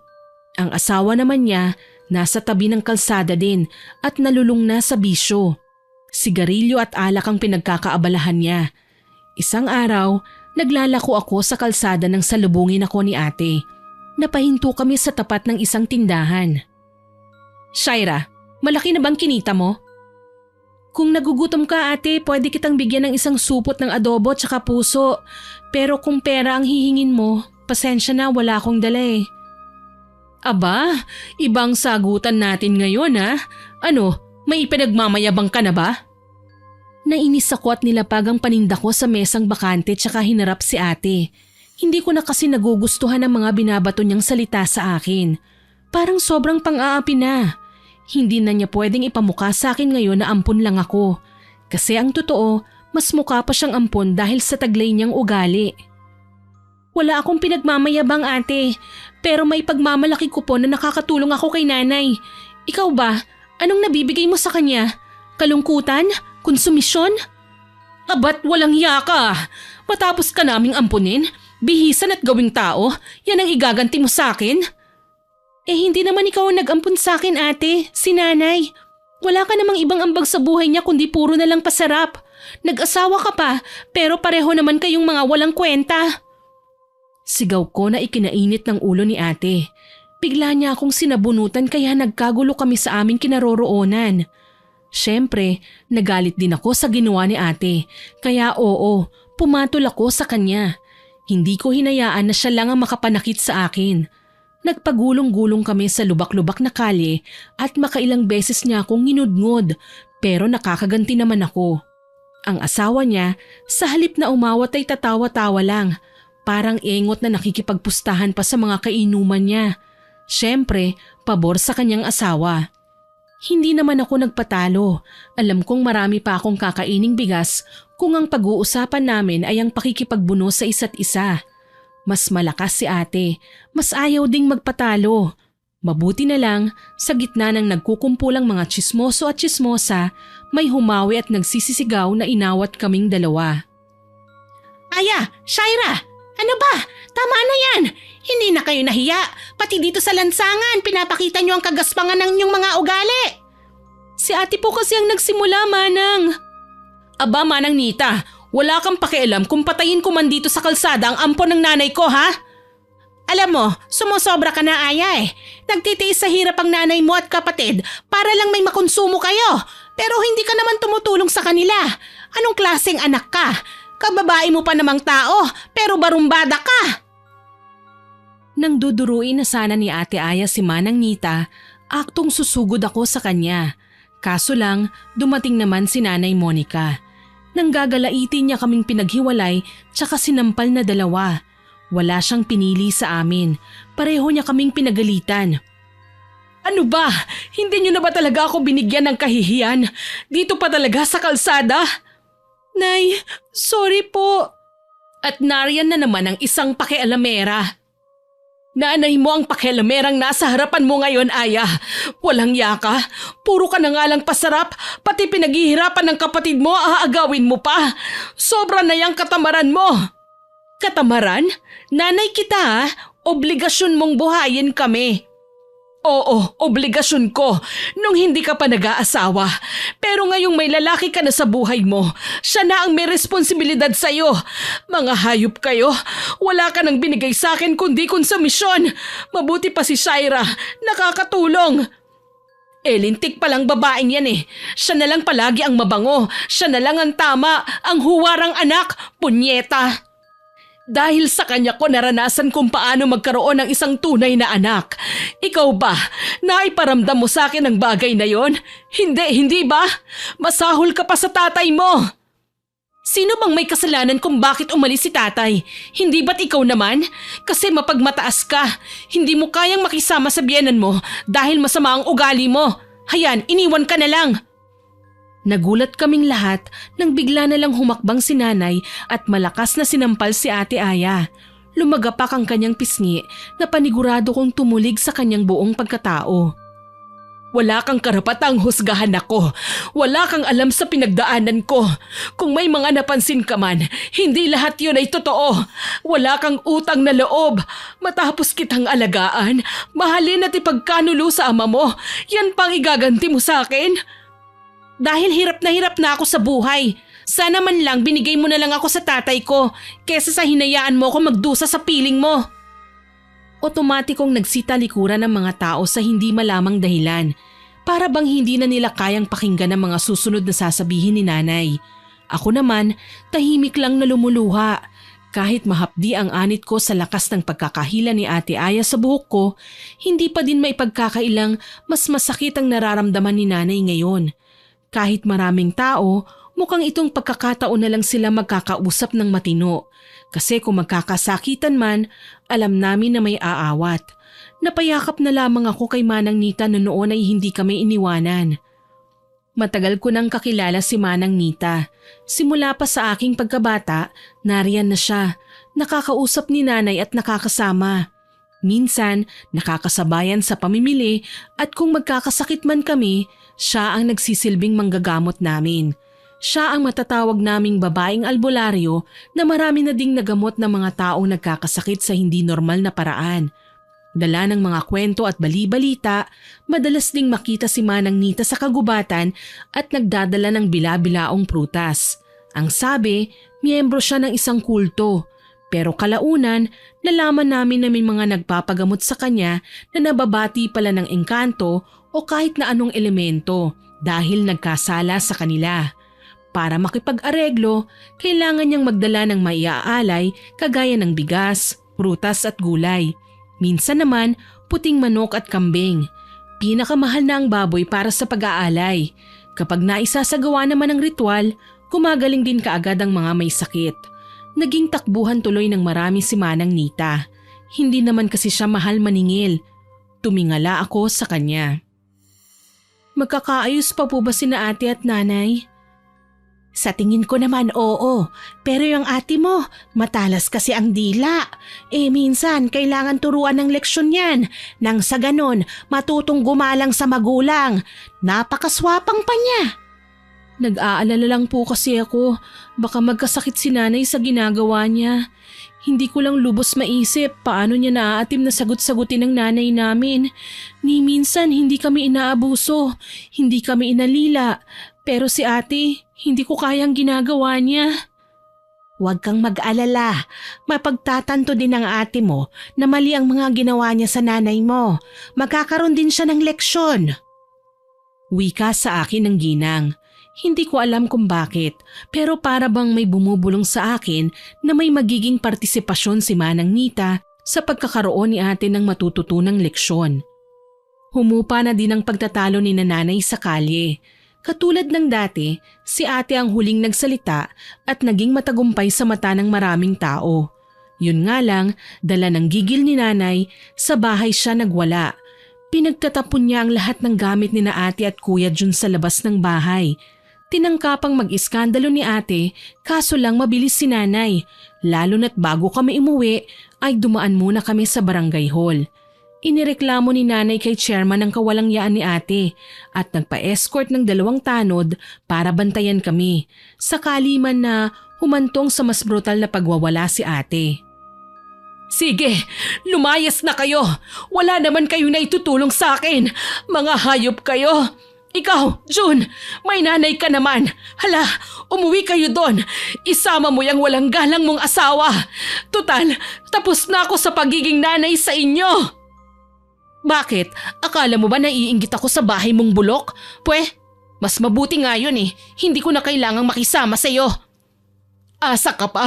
Ang asawa naman niya nasa tabi ng kalsada din at nalulung na sa bisyo. Sigarilyo at alak ang pinagkakaabalahan niya. Isang araw, naglalako ako sa kalsada nang salubungin ako ni ate. Napahinto kami sa tapat ng isang tindahan. Shaira, malaki na bang kinita mo? Kung nagugutom ka ate, pwede kitang bigyan ng isang supot ng adobo tsaka puso. Pero kung pera ang hihingin mo, pasensya na wala akong dala Aba, ibang sagutan natin ngayon Ano, may ipinagmamayabang ka na ba? Nainis ako at nilapag ang paninda ko sa mesang bakante tsaka hinarap si ate. Hindi ko na kasi nagugustuhan ang mga binabato niyang salita sa akin. Parang sobrang pang-aapi na. Hindi na niya pwedeng ipamukha sa akin ngayon na ampon lang ako. Kasi ang totoo, mas mukha pa siyang ampon dahil sa taglay niyang ugali. Wala akong pinagmamayabang ate, pero may pagmamalaki ko po na nakakatulong ako kay nanay. Ikaw ba? Anong nabibigay mo sa kanya? Kalungkutan? Konsumisyon? Abat walang hiya ka. Matapos ka naming ampunin, bihisan at gawing tao, yan ang igaganti mo sa akin? Hindi naman ikaw ang nag-ampun sa akin ate, si nanay. Wala ka namang ibang ambag sa buhay niya kundi puro na lang pasarap. Nag-asawa ka pa, pero pareho naman kayong mga walang kwenta. Sigaw ko na ikinainit ng ulo ni ate. Bigla niya akong sinabunutan kaya nagkagulo kami sa aming kinaroroonan. Siyempre, nagalit din ako sa ginawa ni ate. Kaya pumatol ako sa kanya. Hindi ko hinayaan na siya lang ang makapanakit sa akin. Nagpagulong-gulong kami sa lubak-lubak na kalye at makailang beses niya akong nginudngod pero nakakaganti naman ako. Ang asawa niya, sa halip na umawat ay tatawa-tawa lang. Parang engot na nakikipagpustahan pa sa mga kainuman niya. Siyempre, pabor sa kanyang asawa. Hindi naman ako nagpatalo. Alam kong marami pa akong kakaining bigas kung ang pag-uusapan namin ay ang pakikipagbuno sa isa't isa. Mas malakas si ate, mas ayaw ding magpatalo. Mabuti na lang, sa gitna ng nagkukumpulang mga tsismoso at tsismosa, may humawi at nagsisisigaw na inawat kaming dalawa. Aya! Shaira! Ano ba? Tama na yan! Hindi na kayo nahiya. Pati dito sa lansangan, pinapakita nyo ang kagaspangan ng inyong mga ugali. Si ate po kasi ang nagsimula, Manang. Aba, Manang Nita, wala kang pakialam kung patayin ko man dito sa kalsada ang ampon ng nanay ko, ha? Alam mo, sumusobra ka na, Aya Nagtitiis sa hirap ang nanay mo at kapatid para lang may makonsumo kayo. Pero hindi ka naman tumutulong sa kanila. Anong klaseng anak ka? Kababae mo pa namang tao, pero barumbada ka. Nang duduruin na sana ni Ate Aya si Manang Nita, aktong susugod ako sa kanya. Kaso lang, dumating naman si Nanay Monica. Nang gagalaitin niya kaming pinaghiwalay, tsaka sinampal na dalawa. Wala siyang pinili sa amin. Pareho niya kaming pinagalitan. Ano ba? Hindi niyo na ba talaga ako binigyan ng kahihiyan? Dito pa talaga sa kalsada? Nay, sorry po. At nariyan na naman ang isang pakialamera. Nanay mo ang pakialamerang nasa harapan mo ngayon, Aya. Walang yaka. Puro ka na nga lang pasarap. Pati pinaghihirapan ng kapatid mo, aagawin mo pa. Sobra na yung katamaran mo. Katamaran? Nanay kita ha. Obligasyon mong buhayin kami. Oo, obligasyon ko nung hindi ka pa nag-aasawa. Pero ngayong may lalaki ka na sa buhay mo, siya na ang may responsibilidad sa'yo. Mga hayop kayo, wala ka nang binigay sa akin kundi konsumisyon. Mabuti pa si Shaira, nakakatulong. Lintik palang babaeng yan eh. Siya na lang palagi ang mabango, siya na lang ang tama, ang huwarang anak, punyeta. Dahil sa kanya ko naranasan kung paano magkaroon ng isang tunay na anak. Ikaw ba? Naiparamdam mo sa akin ang bagay na yon? Hindi ba? Masahol ka pa sa tatay mo. Sino bang may kasalanan kung bakit umalis si tatay? Hindi ba't ikaw naman? Kasi mapagmataas ka. Hindi mo kayang makisama sa biyenan mo dahil masama ang ugali mo. Hayan, iniwan ka na lang. Nagulat kaming lahat nang bigla na lang humakbang si nanay at malakas na sinampal si Ate Aya. Lumagapak ang kanyang pisngi na panigurado kong tumulig sa kanyang buong pagkatao. Wala kang karapatang husgahan ako. Wala kang alam sa pinagdaanan ko. Kung may mga napansin ka man, hindi lahat yun ay totoo. Wala kang utang na loob. Matapos kitang alagaan, mahalin at ipagkanulo sa ama mo, yan pang igaganti mo sa akin? Dahil hirap na ako sa buhay. Sana man lang binigay mo na lang ako sa tatay ko kesa sa hinayaan mo ako magdusa sa piling mo. Otomatikong nagsitalikuran ng mga tao sa hindi malamang dahilan. Para bang hindi na nila kayang pakinggan ang mga susunod na sasabihin ni nanay. Ako naman, tahimik lang na lumuluha. Kahit mahapdi ang anit ko sa lakas ng pagkakahila ni Ate Aya sa buhok ko, hindi pa din may pagkakailang mas masakit ang nararamdaman ni nanay ngayon. Kahit maraming tao, mukhang itong pagkakataon na lang sila magkakausap ng matino. Kasi kung magkakasakitan man, alam namin na may aawat. Napayakap na lamang ako kay Manang Nita na noon ay hindi kami iniwanan. Matagal ko nang kakilala si Manang Nita. Simula pa sa aking pagkabata, nariyan na siya. Nakakausap ni nanay at nakakasama. Minsan, nakakasabayan sa pamimili at kung magkakasakit man kami, siya ang nagsisilbing manggagamot namin. Siya ang matatawag naming babaeng albularyo na marami na ding nagamot ng mga taong nagkakasakit sa hindi normal na paraan. Dala ng mga kwento at bali-balita, madalas ding makita si Manang Nita sa kagubatan at nagdadala ng bila-bilaong prutas. Ang sabi, miyembro siya ng isang kulto. Pero kalaunan, nalaman namin na may mga nagpapagamot sa kanya na nababati pala ng engkanto o kahit na anong elemento dahil nagkasala sa kanila. Para makipag-areglo, kailangan niyang magdala ng maiaalay kagaya ng bigas, prutas at gulay. Minsan naman, puting manok at kambing. Pinakamahal na ang baboy para sa pag-aalay. Kapag naisasagawa naman ang ritual, gumagaling din kaagad ang mga may sakit. Naging takbuhan tuloy ng marami si Manang Nita. Hindi naman kasi siya mahal maningil. Tumingala ako sa kanya. Magkakaayos pa po ba sina ate at nanay? Sa tingin ko naman oo, pero yung ate mo, matalas kasi ang dila. Minsan kailangan turuan ng leksyon yan, nang sa ganon matutong gumalang sa magulang. Napakaswapang pa niya. Nag-aalala lang po kasi ako, baka magkasakit si nanay sa ginagawa niya. Hindi ko lang lubos maisip paano niya naaatim na sagot-sagutin ng nanay namin. Ni minsan hindi kami inaabuso, hindi kami inalila. Pero si ate, hindi ko kayang ginagawa niya. Huwag kang mag-alala. Mapagtatanto din ng ate mo na mali ang mga ginawa niya sa nanay mo. Magkakaroon din siya ng leksyon. Wika sa akin ng ginang. Hindi ko alam kung bakit, pero para bang may bumubulong sa akin na may magiging partisipasyon si Manang Nita sa pagkakaroon ni ate ng matututunang leksyon. Humupa na din ang pagtatalo ni nanay sa kalye. Katulad ng dati, si ate ang huling nagsalita at naging matagumpay sa mata ng maraming tao. Yun nga lang, dala ng gigil ni nanay, sa bahay siya nagwala. Pinagtatapon niya ang lahat ng gamit ni na ate at kuya Jun sa labas ng bahay. Tinangkapang mag-iskandalo ni ate, kaso lang mabilis si nanay. Lalo na't bago kami umuwi ay dumaan muna kami sa barangay hall. Inireklamo ni nanay kay chairman ang kawalangyaan ni ate at nagpa-escort ng 2 tanod para bantayan kami. Sakali man na humantong sa mas brutal na pagwawala si ate. Sige, lumayas na kayo. Wala naman kayo na itutulong sa akin. Mga hayop kayo. Ikaw, Jun, may nanay ka naman. Hala, umuwi kayo doon. Isama mo yung walang galang mong asawa. Tutal, tapos na ako sa pagiging nanay sa inyo. Bakit? Akala mo ba naiinggit ako sa bahay mong bulok? Pwe, mas mabuti nga yun eh. Hindi ko na kailangang makisama sa iyo. Asa ka pa?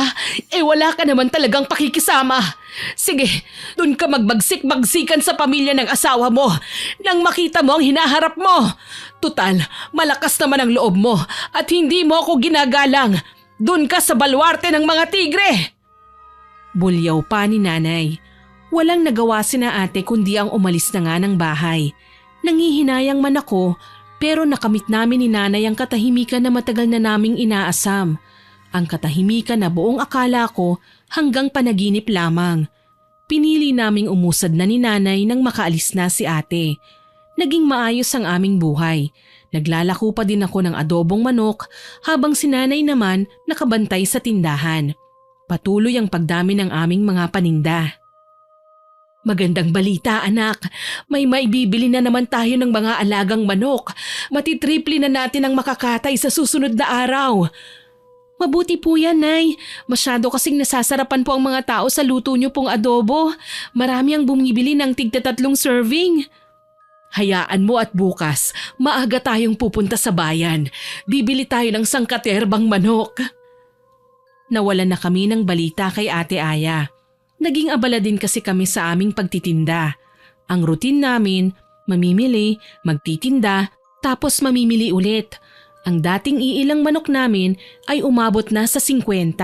Wala ka naman talagang pakikisama. Sige, dun ka magbagsik-bagsikan sa pamilya ng asawa mo nang makita mo ang hinaharap mo. Tutal, malakas naman ang loob mo at hindi mo ako ginagalang. Dun ka sa balwarte ng mga tigre. Bulyaw pa ni nanay. Walang nagawa si na ate kundi ang umalis na nga ng bahay. Nangihinayang man ako pero nakamit namin ni nanay ang katahimikan na matagal na naming inaasam. Ang katahimikan na buong akala ko hanggang panaginip lamang. Pinili naming umusad na ni nanay nang makaalis na si ate. Naging maayos ang aming buhay. Naglalako pa din ako ng adobong manok habang si nanay naman nakabantay sa tindahan. Patuloy ang pagdami ng aming mga paninda. Magandang balita anak, may maibibili na naman tayo ng mga alagang manok. Matitriple na natin ang makakatay sa susunod na araw. Mabuti po yan, Nay. Masyado kasing nasasarapan po ang mga tao sa luto niyo pong adobo. Marami ang bumibili ng tig-3 serving. Hayaan mo at bukas, maaga tayong pupunta sa bayan. Bibili tayo ng sangkaterbang manok. Nawalan na kami ng balita kay Ate Aya. Naging abala din kasi kami sa aming pagtitinda. Ang routine namin, mamimili, magtitinda, tapos mamimili ulit. Ang dating iilang manok namin ay umabot na sa 50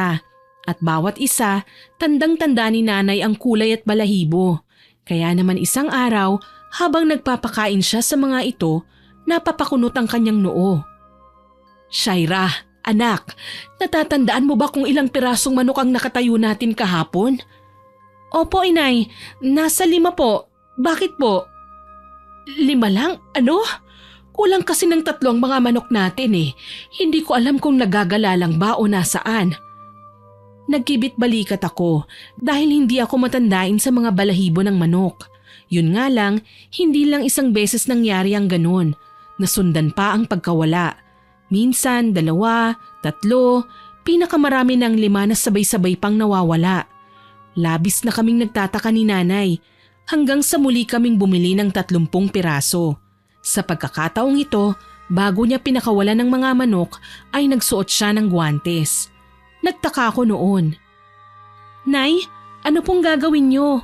at bawat isa tandang-tanda ni nanay ang kulay at balahibo. Kaya naman isang araw habang nagpapakain siya sa mga ito, napapakunot ang kanyang noo. Shaira, anak, natatandaan mo ba kung ilang pirasong manok ang nakatayo natin kahapon? Opo, inay, nasa 5 po. Bakit po? 5 lang? Ano? Kulang kasi ng 3 ang mga manok natin eh. Hindi ko alam kung nagagala lang ba o nasaan. Nagkibit balikat ako dahil hindi ako matandain sa mga balahibo ng manok. Yun nga lang, hindi lang isang beses nangyari ang ganun. Nasundan pa ang pagkawala. Minsan, 2, 3, pinakamarami ng 5 na sabay-sabay pang nawawala. Labis na kaming nagtataka ni nanay hanggang sa muli kaming bumili ng 30 piraso. Sa pagkakataong ito, bago niya pinakawalan ng mga manok ay nagsuot siya ng guwantes. Nagtaka ako noon. Nay, ano pong gagawin niyo?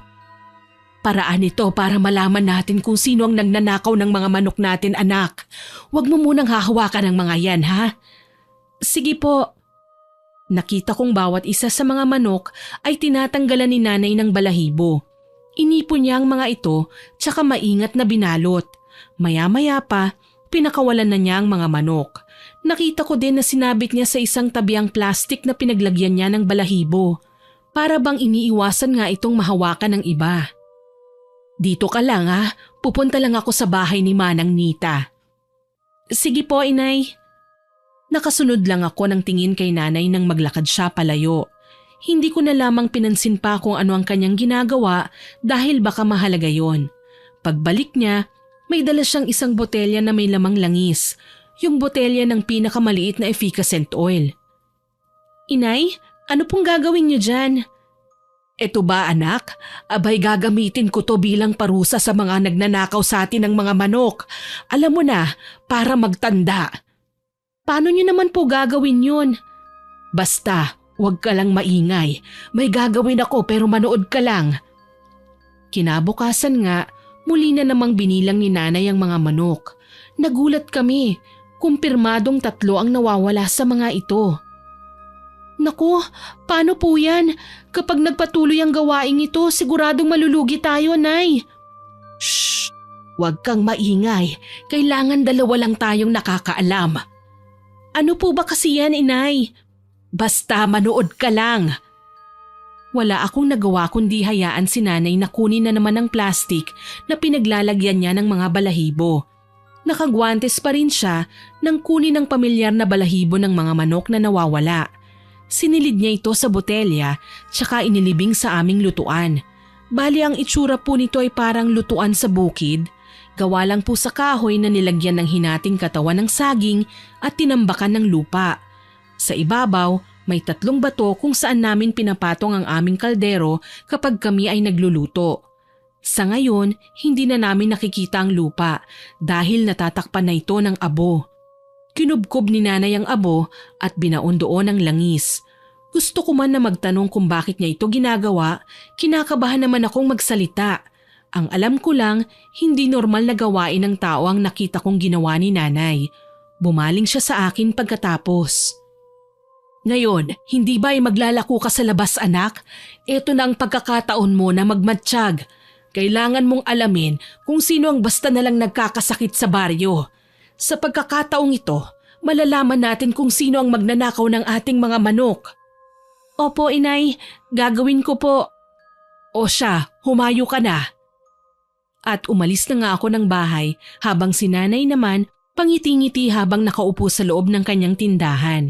Paraan ito para malaman natin kung sino ang nagnanakaw ng mga manok natin, anak. Huwag mo munang hahawakan ng mga yan, ha? Sige po. Nakita kong bawat isa sa mga manok ay tinatanggalan ni nanay ng balahibo. Inipon niya ang mga ito tsaka maingat na binalot. Maya-maya pa, pinakawalan na niya ang mga manok. Nakita ko din na sinabit niya sa isang tabiang plastik na pinaglagyan niya ng balahibo. Para bang iniiwasan nga itong mahawakan ng iba. Dito ka lang ha, pupunta lang ako sa bahay ni Manang Nita. Sige po, inay. Nakasunod lang ako ng tingin kay nanay nang maglakad siya palayo. Hindi ko na lamang pinansin pa kung ano ang kanyang ginagawa dahil baka mahalaga yon. Pagbalik niya, may dala siyang isang botelya na may lamang langis, yung botelya ng pinakamaliit na efficacent oil. Inay, ano pong gagawin niyo dyan? Eto ba anak? Abay gagamitin ko to bilang parusa sa mga nagnanakaw sa atin ng mga manok. Alam mo na, para magtanda. Paano niyo naman po gagawin yun? Basta, huwag ka lang maingay. May gagawin ako pero manood ka lang. Kinabukasan nga, muli na namang binilang ni nanay ang mga manok. Nagulat kami. Kumpirmadong 3 ang nawawala sa mga ito. Naku, paano po yan? Kapag nagpatuloy ang gawaing ito, siguradong malulugi tayo, Nay. Shh! Huwag kang maingay. Kailangan dalawa lang tayong nakakaalam. Ano po ba kasi yan, inay? Basta manood ka lang. Wala akong nagawa kundi hayaan si nanay na kunin na naman ng plastic na pinaglalagyan niya ng mga balahibo. Nakagwantes pa rin siya nang kunin ang pamilyar na balahibo ng mga manok na nawawala. Sinilid niya ito sa botelya tsaka inilibing sa aming lutuan. Bali ang itsura po nito ay parang lutuan sa bukid. Gawa lang po sa kahoy na nilagyan ng hinating katawan ng saging at tinambakan ng lupa. Sa ibabaw, may 3 bato kung saan namin pinapatong ang aming kaldero kapag kami ay nagluluto. Sa ngayon, hindi na namin nakikita ang lupa dahil natatakpan na ito ng abo. Kinubkob ni nanay ang abo at binaon doon ang langis. Gusto ko man na magtanong kung bakit niya ito ginagawa, kinakabahan naman akong magsalita. Ang alam ko lang, hindi normal na gawain ng tao ang nakita kong ginawa ni nanay. Bumaling siya sa akin pagkatapos. Ngayon, hindi ba ay maglalako ka sa labas anak? Ito na ang pagkakataon mo na magmatsyag. Kailangan mong alamin kung sino ang basta na lang nagkakasakit sa baryo. Sa pagkakataong ito, malalaman natin kung sino ang magnanakaw ng ating mga manok. Opo, inay. Gagawin ko po. O siya, humayo ka na. At umalis na nga ako ng bahay habang si nanay naman pangiti-ngiti habang nakaupo sa loob ng kanyang tindahan.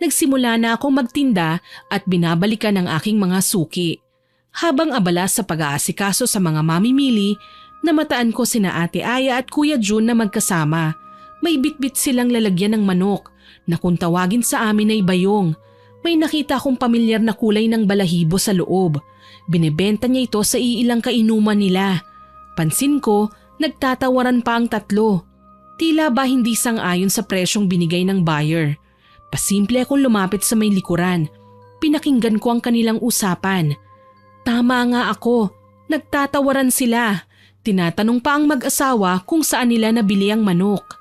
Nagsimula na akong magtinda at binabalikan ang aking mga suki. Habang abala sa pag-aasikaso sa mga mamimili, namataan ko sina Ate Aya at Kuya Jun na magkasama. May bitbit silang lalagyan ng manok na kung tawagin sa amin ay bayong. May nakita akong pamilyar na kulay ng balahibo sa loob. Binebenta niya ito sa iilang kainuman nila. Pansin ko, nagtatawaran pa ang 3. Tila ba hindi sang-ayon sa presyong binigay ng buyer. Pasimple akong lumapit sa may likuran. Pinakinggan ko ang kanilang usapan. Tama nga ako, nagtatawaran sila. Tinatanong pa ang mag-asawa kung saan nila nabili ang manok.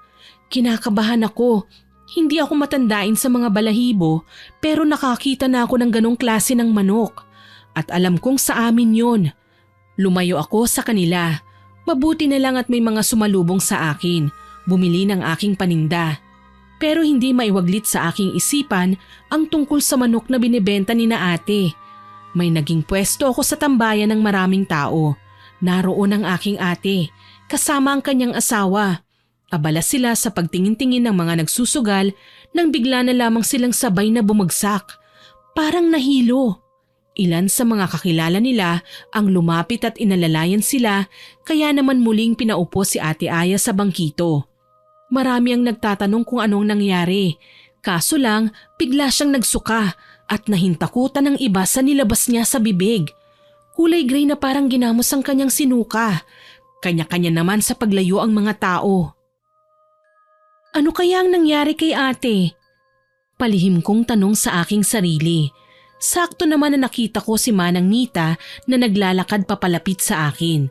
Kinakabahan ako. Hindi ako matandain sa mga balahibo pero nakakita na ako ng ganong klase ng manok. At alam kong sa amin yon. Lumayo ako sa kanila. Mabuti na lang at may mga sumalubong sa akin. Bumili ng aking paninda. Pero hindi maiwaglit sa aking isipan ang tungkol sa manok na binibenta ni na ate. May naging pwesto ako sa tambayan ng maraming tao. Naroon ang aking ate, kasama ang kanyang asawa. Abala sila sa pagtingin-tingin ng mga nagsusugal nang bigla na lamang silang sabay na bumagsak. Parang nahilo. Ilan sa mga kakilala nila ang lumapit at inalalayan sila kaya naman muling pinaupo si Ate Aya sa bangkito. Marami ang nagtatanong kung anong nangyari. Kaso lang, bigla siyang nagsuka at nahintakutan ng iba sa nilabas niya sa bibig. Kulay gray na parang ginamos ang kanyang sinuka. Kanya-kanya naman sa paglayo ang mga tao. Ano kaya ang nangyari kay ate? Palihim kong tanong sa aking sarili. Sakto naman na nakita ko si Manang Nita na naglalakad papalapit sa akin.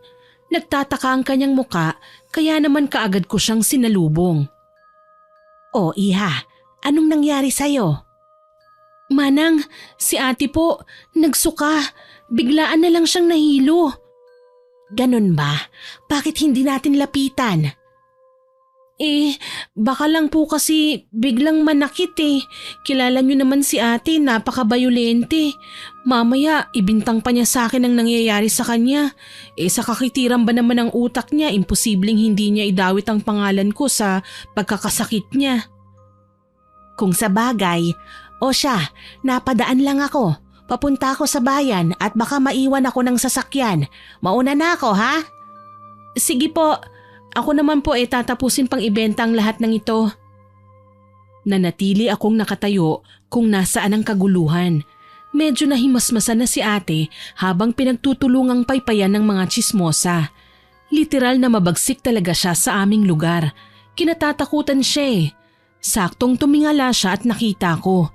Nagtataka ang kanyang muka kaya naman kaagad ko siyang sinalubong. O iha, anong nangyari sa'yo? Manang, si ate po, nagsuka. Biglaan na lang siyang nahilo. Ganun ba? Bakit hindi natin lapitan? Baka lang po kasi biglang manakit eh. Kilala niyo naman si ate, napaka-bayolente. Mamaya, ibintang pa niya sa akin ang nangyayari sa kanya. Sa kakitiran ba naman ang utak niya, imposibleng hindi niya idawit ang pangalan ko sa pagkakasakit niya. Kung sa bagay, o siya, napadaan lang ako. Papunta ako sa bayan at baka maiwan ako ng sasakyan. Mauna na ako, ha? Sige po. Ako naman po tatapusin pang ibenta ang lahat ng ito. Nanatili akong nakatayo kung nasaan ang kaguluhan. Medyo nahimasmasan na si ate habang pinagtutulungang paypayan ng mga tsismosa. Literal na mabagsik talaga siya sa aming lugar. Kinatatakutan siya. Saktong tumingala siya at nakita ko.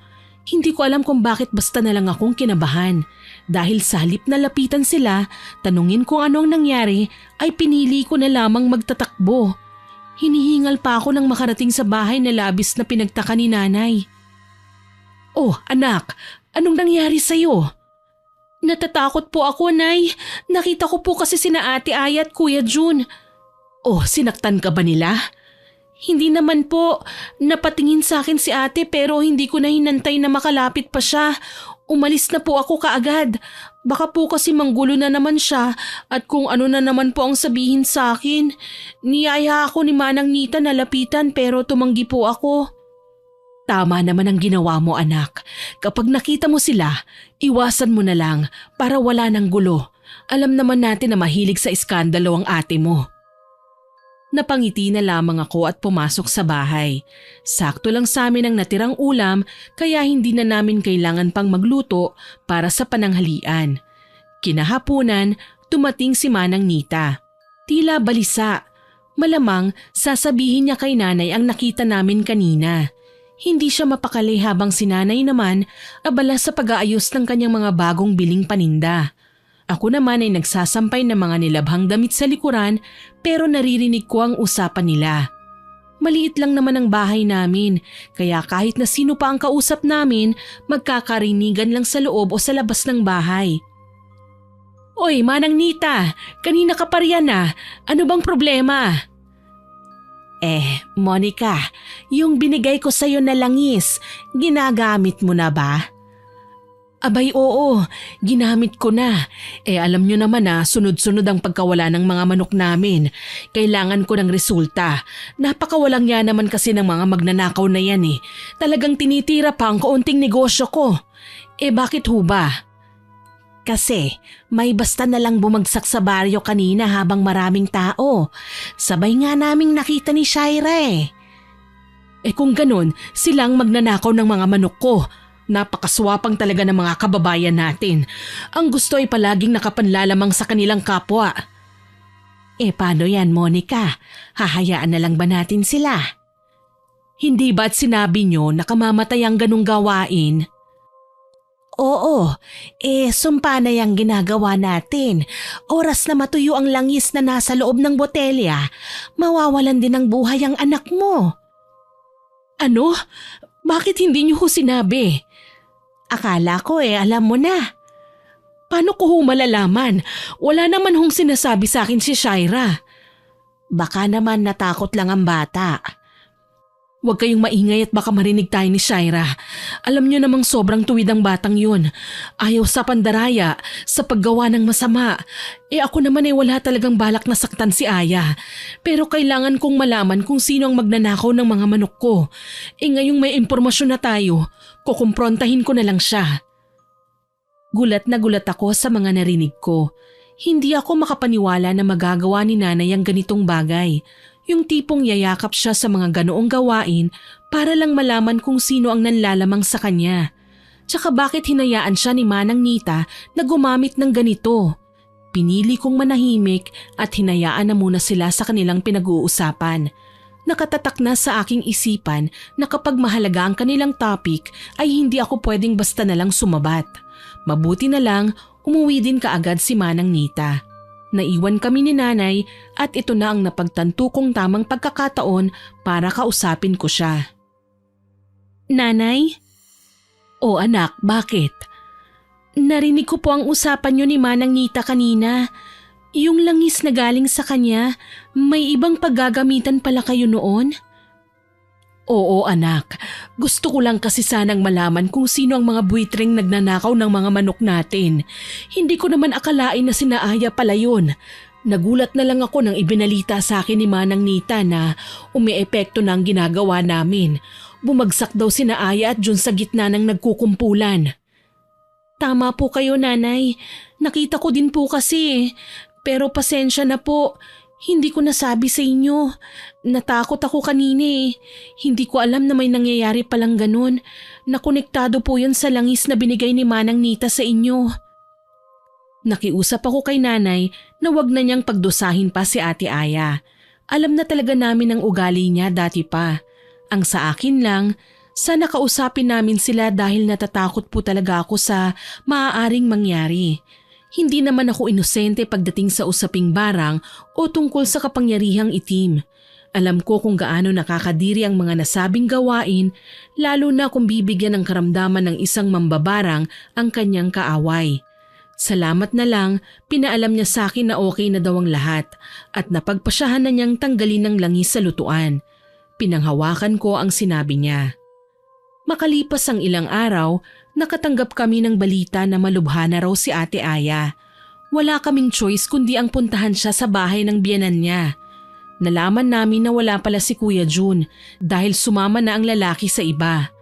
Hindi ko alam kung bakit basta na lang akong kinabahan. Dahil sa halip na lapitan sila, tanungin kung ano ang nangyari, ay pinili ko na lamang magtatakbo. Hinihingal pa ako nang makarating sa bahay na labis na pinagtaka ni nanay. Oh, anak, anong nangyari sa'yo? Natatakot po ako, Nay. Nakita ko po kasi sina Ate Aya at Kuya Jun. Oh, sinaktan ka ba nila? Hindi naman po. Napatingin sa akin si ate pero hindi ko na hinantay na makalapit pa siya. Umalis na po ako kaagad. Baka po kasi manggulo na naman siya at kung ano na naman po ang sabihin sa akin. Niyaya ako ni Manang Nita na lapitan pero tumanggi po ako. Tama naman ang ginawa mo, anak. Kapag nakita mo sila, iwasan mo na lang para wala ng gulo. Alam naman natin na mahilig sa iskandalo ang ate mo. Napangiti na lamang ako at pumasok sa bahay. Sakto lang sa amin ang natirang ulam kaya hindi na namin kailangan pang magluto para sa pananghalian. Kinahaponan, tumating si Manang Nita. Tila balisa. Malamang sasabihin niya kay nanay ang nakita namin kanina. Hindi siya mapakali habang si nanay naman abala sa pag-aayos ng kanyang mga bagong biling paninda. Ako naman ay nagsasampay ng mga nilabhang damit sa likuran pero naririnig ko ang usapan nila. Maliit lang naman ang bahay namin kaya kahit na sino pa ang kausap namin magkakarinigan lang sa loob o sa labas ng bahay. Oy, Manang Nita, kanina ka pa riyan ah. Ano bang problema? Monica, yung binigay ko sa'yo na langis, ginagamit mo na ba? Abay oo, ginamit ko na. Alam nyo naman na sunod-sunod ang pagkawala ng mga manok namin. Kailangan ko ng resulta. Napakawalang yan naman kasi ng mga magnanakaw na yan eh. Talagang tinitira pa ang kaunting negosyo ko. Bakit ho ba? Kasi may basta na lang bumagsak sa baryo kanina habang maraming tao. Sabay nga naming nakita ni Shaira eh. Kung ganun, silang magnanakaw ng mga manok ko. Napakaswapang talaga ng mga kababayan natin. Ang gusto ay palaging nakapanlalamang sa kanilang kapwa. Paano yan, Monica? Hahayaan na lang ba natin sila? Hindi ba't sinabi nyo na kamamatay ang ganung gawain? Oo, sumpa na yung ginagawa natin. Oras na matuyo ang langis na nasa loob ng botelya, mawawalan din ng buhay ang anak mo. Ano? Bakit hindi niyo ho sinabi? Akala ko alam mo na. Paano ko ho malalaman? Wala naman hong sinasabi sa akin si Shaira. Baka naman natakot lang ang bata. Huwag kayong maingay at baka marinig tayo ni Shaira. Alam niyo namang sobrang tuwid ang batang yun. Ayaw sa pandaraya, sa paggawa ng masama. Ako naman wala talagang balak na saktan si Aya. Pero kailangan kong malaman kung sino ang magnanakaw ng mga manok ko. Ngayong may impormasyon na tayo, kukumprontahin ko na lang siya. Gulat na gulat ako sa mga narinig ko. Hindi ako makapaniwala na magagawa ni nanay ang ganitong bagay. Yung tipong yayakap siya sa mga ganoong gawain para lang malaman kung sino ang nanlalamang sa kanya. Tsaka bakit hinayaan siya ni Manang Nita na gumamit ng ganito? Pinili kong manahimik at hinayaan na muna sila sa kanilang pinag-uusapan. Nakatatak na sa aking isipan na kapag mahalaga ang kanilang topic ay hindi ako pwedeng basta na lang sumabat. Mabuti na lang umuwi din kaagad si Manang Nita. Naiwan kami ni nanay at ito na ang napagtanto kong tamang pagkakataon para kausapin ko siya. Nanay? O anak, bakit? Narinig ko po ang usapan niyo ni Manang Nita kanina. Yung langis na galing sa kanya, may ibang paggagamitan pala kayo noon? Oo anak, gusto ko lang kasi sanang malaman kung sino ang mga buitreng nagnanakaw ng mga manok natin. Hindi ko naman akalain na sina Aya pala yun. Nagulat na lang ako nang ibinalita sa akin ni Manang Nita na umiepekto na ang ginagawa namin. Bumagsak daw sina Aya at Jun sa gitna ng nagkukumpulan. Tama po kayo nanay, nakita ko din po kasi. Pero pasensya na po. Hindi ko nasabi sa inyo. Natakot ako kanina eh. Hindi ko alam na may nangyayari palang ganun. Nakonektado po yun sa langis na binigay ni Manang Nita sa inyo. Nakiusap ako kay nanay na wag na niyang pagdusahin pa si Ate Aya. Alam na talaga namin ang ugali niya dati pa. Ang sa akin lang, sana kausapin namin sila dahil natatakot po talaga ako sa maaaring mangyari. Hindi naman ako inosente pagdating sa usaping barang o tungkol sa kapangyarihang itim. Alam ko kung gaano nakakadiri ang mga nasabing gawain, lalo na kung bibigyan ng karamdaman ng isang mambabarang ang kanyang kaaway. Salamat na lang, pinaalam niya sa akin na okay na daw ang lahat at napagpasyahan na niyang tanggalin ng langis sa lutuan. Pinanghawakan ko ang sinabi niya. Makalipas ang ilang araw, nakatanggap kami ng balita na malubha na raw si Ate Aya. Wala kaming choice kundi ang puntahan siya sa bahay ng biyenan niya. Nalaman namin na wala pala si Kuya Jun dahil sumama na ang lalaki sa iba.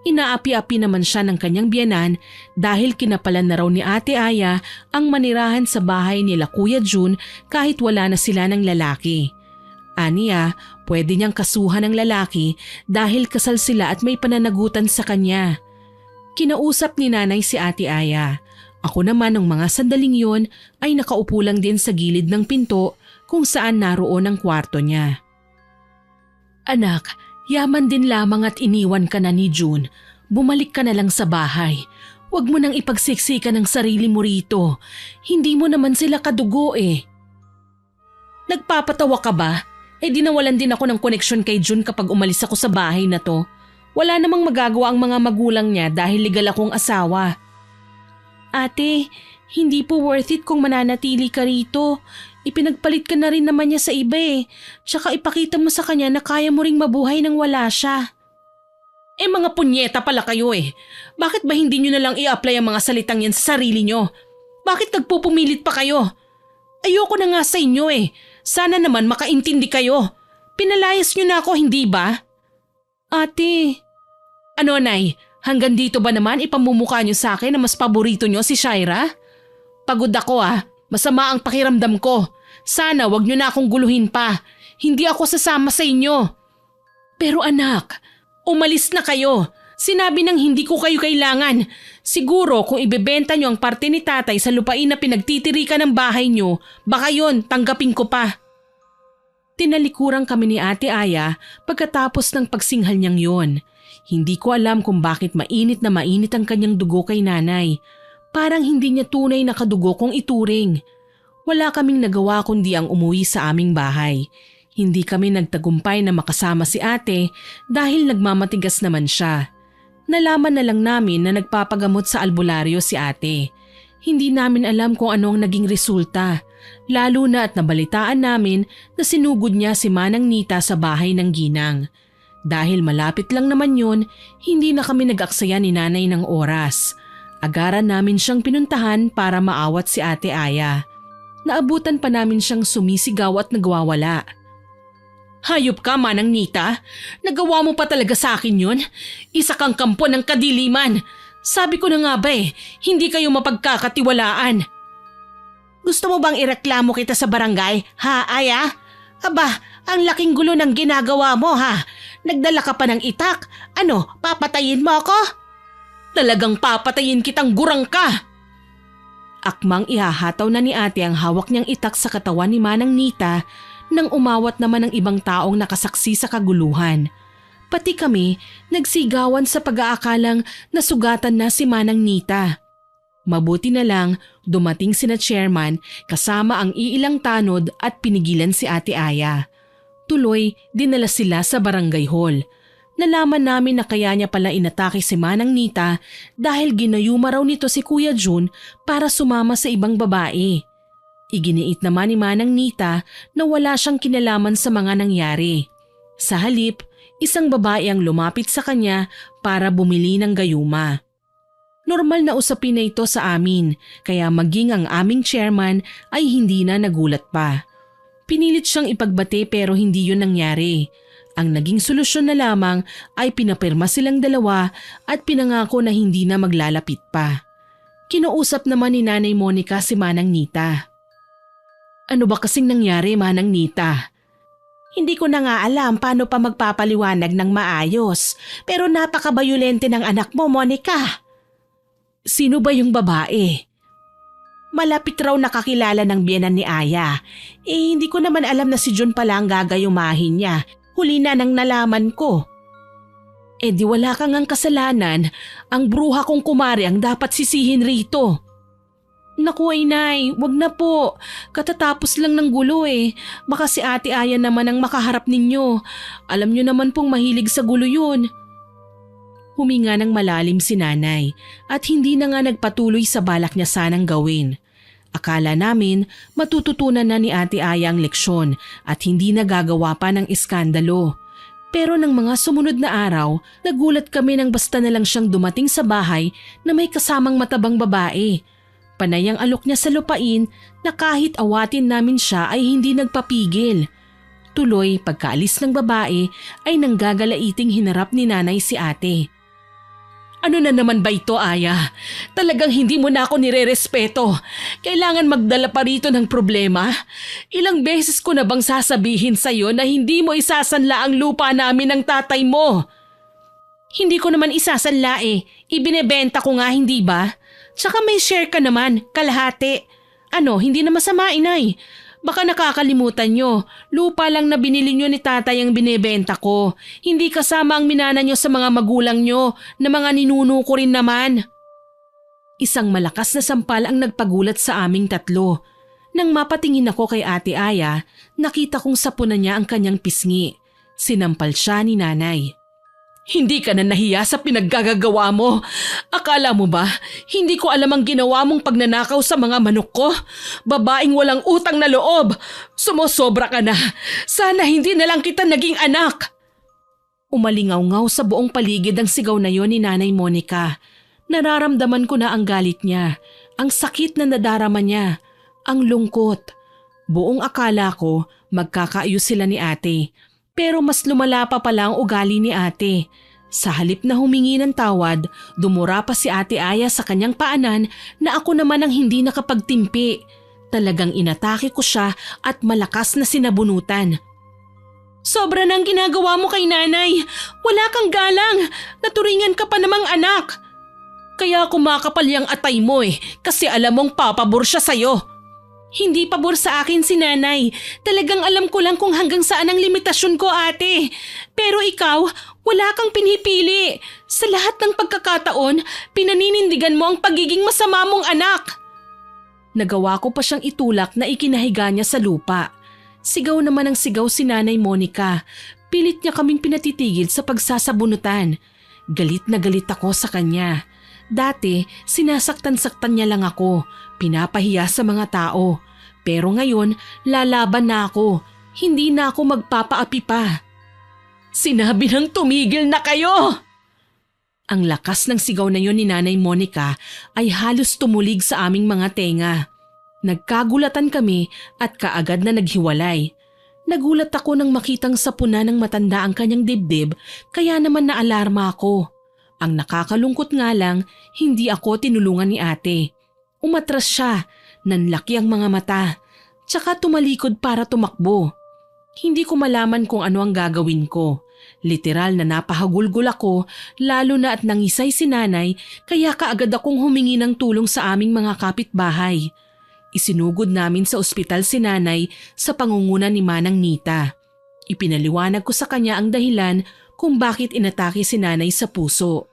Inaapi-api naman siya ng kanyang biyenan dahil kinapalan na raw ni Ate Aya ang manirahan sa bahay nila Kuya Jun kahit wala na sila ng lalaki. Aniya, pwede niyang kasuhan ng lalaki dahil kasal sila at may pananagutan sa kanya. Kinausap ni nanay si Ate Aya. Ako naman ng mga sandaling yon ay nakaupo lang din sa gilid ng pinto kung saan naroon ang kwarto niya. Anak, yaman din lamang at iniwan ka na ni June. Bumalik ka na lang sa bahay. Huwag mo nang ipagsiksikan ng sarili mo rito. Hindi mo naman sila kadugo eh. Nagpapatawa ka ba? Di nawalan din ako ng koneksyon kay June kapag umalis ako sa bahay na to. Wala namang magagawa ang mga magulang niya dahil legal akong asawa. Ate, hindi po worth it kung mananatili ka rito. Ipinagpalit ka na rin naman niya sa iba eh. Tsaka ipakita mo sa kanya na kaya mo ring mabuhay nang wala siya. Mga punyeta pala kayo eh. Bakit ba hindi nyo na lang i-apply ang mga salitang yan sa sarili nyo? Bakit nagpupumilit pa kayo? Ayoko na nga sa inyo eh. Sana naman makaintindi kayo. Pinalayas nyo na ako, hindi ba? Ate. Ano, Nay? Hanggang dito ba naman ipamumukha nyo sa akin na mas paborito nyo si Shaira? Pagod ako ah. Masama ang pakiramdam ko. Sana wag nyo na akong guluhin pa. Hindi ako sasama sa inyo. Pero anak, umalis na kayo. Sinabi nang hindi ko kayo kailangan. Siguro kung ibebenta nyo ang parte ni tatay sa lupain na pinagtitirikan ng bahay nyo, baka yon tanggapin ko pa. Tinalikuran kami ni Ate Aya pagkatapos ng pagsinghal niyang yon. Hindi ko alam kung bakit mainit na mainit ang kanyang dugo kay nanay. Parang hindi niya tunay na kadugo kung ituring. Wala kaming nagawa kundi ang umuwi sa aming bahay. Hindi kami nagtagumpay na makasama si ate dahil nagmamatigas naman siya. Nalaman na lang namin na nagpapagamot sa albularyo si ate. Hindi namin alam kung ano ang naging resulta. Lalo na at nabalitaan namin na sinugod niya si Manang Nita sa bahay ng ginang. Dahil malapit lang naman yun, hindi na kami nag-aksaya ni nanay ng oras. Agaran namin siyang pinuntahan para maawat si Ate Aya. Naabutan pa namin siyang sumisigaw at nagwawala. Hayop ka, Manang Nita. Nagawa mo pa talaga sa akin yun. Isa kang kampo ng kadiliman. Sabi ko na nga ba hindi kayo mapagkakatiwalaan. Gusto mo bang ireklamo kita sa barangay, ha, Aya? Aba, ang laking gulo ng ginagawa mo, ha? Nagdala ka pa ng itak. Ano, papatayin mo ako? Talagang papatayin kitang gurang ka. Akmang ihahataw na ni ate ang hawak niyang itak sa katawan ni Manang Nita nang umawat naman ng ibang taong nakasaksi sa kaguluhan. Pati kami nagsigawan sa pag-aakalang nasugatan na si Manang Nita. Mabuti na lang dumating sina chairman kasama ang iilang tanod at pinigilan si Ate Aya. Tuloy, dinala sila sa barangay hall. Nalaman namin na kaya niya pala inatake si Manang Nita dahil ginayuma raw nito si Kuya Jun para sumama sa ibang babae. Iginiit naman ni Manang Nita na wala siyang kinalaman sa mga nangyari. Sa halip, isang babae ang lumapit sa kanya para bumili ng gayuma. Normal na usapin na ito sa amin kaya maging ang aming chairman ay hindi na nagulat pa. Pinilit siyang ipagbate pero hindi yun nangyari. Ang naging solusyon na lamang ay pinapirma silang dalawa at pinangako na hindi na maglalapit pa. Kinausap naman ni Nanay Monica si Manang Nita. Ano ba kasing nangyari, Manang Nita? Hindi ko na nga alam paano pa magpapaliwanag ng maayos pero napaka-bayolente ng anak mo, Monica. Sino ba yung babae? Malapit raw nakakilala ng biyenan ni Aya. Hindi ko naman alam na si Jun pala ang gagayumahin niya. Huli na nang nalaman ko. Di wala kang ang kasalanan. Ang bruha kong kumari ang dapat sisihin rito. Naku ay Nay, wag na po. Katatapos lang ng gulo Baka si Ate Aya naman ang makaharap ninyo. Alam nyo naman pong mahilig sa gulo yun. Huminga ng malalim si nanay at hindi na nga nagpatuloy sa balak niya sanang gawin. Akala namin matututunan na ni Ate Aya ang leksyon at hindi na gagawa pa ng iskandalo. Pero ng mga sumunod na araw, nagulat kami nang basta na lang siyang dumating sa bahay na may kasamang matabang babae. Panay ang alok niya sa lupain na kahit awatin namin siya ay hindi nagpapigil. Tuloy pagkaalis ng babae ay nanggagalaiting hinarap ni nanay si ate. Ano na naman ba ito, Aya? Talagang hindi mo na ako nirerespeto. Kailangan magdala pa rito ng problema? Ilang beses ko na bang sasabihin sa'yo na hindi mo isasanla ang lupa namin ng tatay mo? Hindi ko naman isasanla eh. Ibinebenta ko nga, hindi ba? Tsaka may share ka naman, kalahati. Ano, hindi na masama, inay. Baka nakakalimutan nyo, lupa lang na binili nyo ni tatay ang binebenta ko. Hindi kasama ang minana nyo sa mga magulang nyo na mga ninuno ko rin naman. Isang malakas na sampal ang nagpagulat sa aming tatlo. Nang mapatingin ako kay Ate Aya, nakita kong sapunan niya ang kanyang pisngi. Sinampal siya ni nanay. Hindi ka na nahiya sa pinaggagawa mo. Akala mo ba, hindi ko alam ang ginawa mong pagnanakaw sa mga manok ko? Babaeng walang utang na loob. Sumosobra ka na. Sana hindi na lang kita naging anak. Umalingaw-ngaw sa buong paligid ang sigaw na yon ni Nanay Monica. Nararamdaman ko na ang galit niya, ang sakit na nadarama niya, ang lungkot. Buong akala ko magkakaayos sila ni ate. Pero mas lumala pa pala ang ugali ni ate. Sa halip na humingi ng tawad, dumura pa si Ate Aya sa kanyang paanan na ako naman ang hindi nakapagtimpi. Talagang inatake ko siya at malakas na sinabunutan. Sobra nang ginagawa mo kay nanay. Wala kang galang. Naturingan ka pa namang anak. Kaya kumakapal yung atay mo kasi alam mong papabor siya sa'yo. Hindi pabor sa akin si nanay. Talagang alam ko lang kung hanggang saan ang limitasyon ko, ate. Pero ikaw, wala kang pinipili. Sa lahat ng pagkakataon, pinaninindigan mo ang pagiging masama mong anak. Nagawa ko pa siyang itulak na ikinahiga niya sa lupa. Sigaw naman ang sigaw si Nanay Monica. Pilit niya kaming pinatitigil sa pagsasabunutan. Galit na galit ako sa kanya. Dati, sinasaktan-saktan niya lang ako. Pinapahiya sa mga tao. Pero ngayon, lalaban na ako. Hindi na ako magpapaapi pa. Sinabi ng tumigil na kayo! Ang lakas ng sigaw na yon ni Nanay Monica ay halos tumulig sa aming mga tenga. Nagkagulatan kami at kaagad na naghiwalay. Nagulat ako nang makitang sapuna ng matanda ang kanyang dibdib kaya naman naalarma ako. Ang nakakalungkot nga lang, hindi ako tinulungan ni ate. Umatras siya, nanlaki ang mga mata, tsaka tumalikod para tumakbo. Hindi ko malaman kung ano ang gagawin ko. Literal na napahagulgol ako, lalo na at nangisay si nanay kaya kaagad akong humingi ng tulong sa aming mga kapitbahay. Isinugod namin sa ospital si nanay sa pangunguna ni Manang Nita. Ipinaliwanag ko sa kanya ang dahilan kung bakit inatake si nanay sa puso.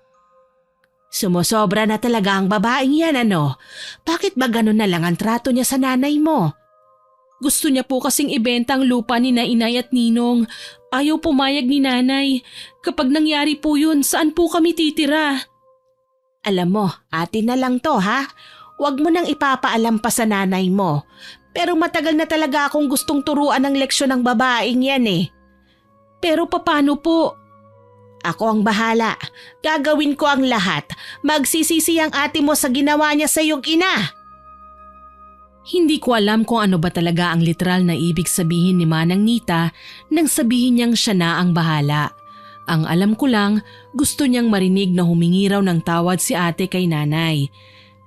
Sumusobra na talaga ang babaeng yan, ano? Bakit ba ganun na lang ang trato niya sa nanay mo? Gusto niya po kasing ibenta ang lupa ni na Inay at Ninong. Ayaw pumayag ni nanay. Kapag nangyari po yun, saan po kami titira? Alam mo, atin na lang to ha? Huwag mo nang ipapaalam pa sa nanay mo. Pero matagal na talaga akong gustong turuan ng leksyon ng babaeng yan eh. Pero paano po? Ako ang bahala. Gagawin ko ang lahat. Magsisisi ang ate mo sa ginawa niya sa iyong ina. Hindi ko alam kung ano ba talaga ang literal na ibig sabihin ni Manang Nita nang sabihin niyang siya na ang bahala. Ang alam ko lang, gusto niyang marinig na humingi raw ng tawad si ate kay nanay.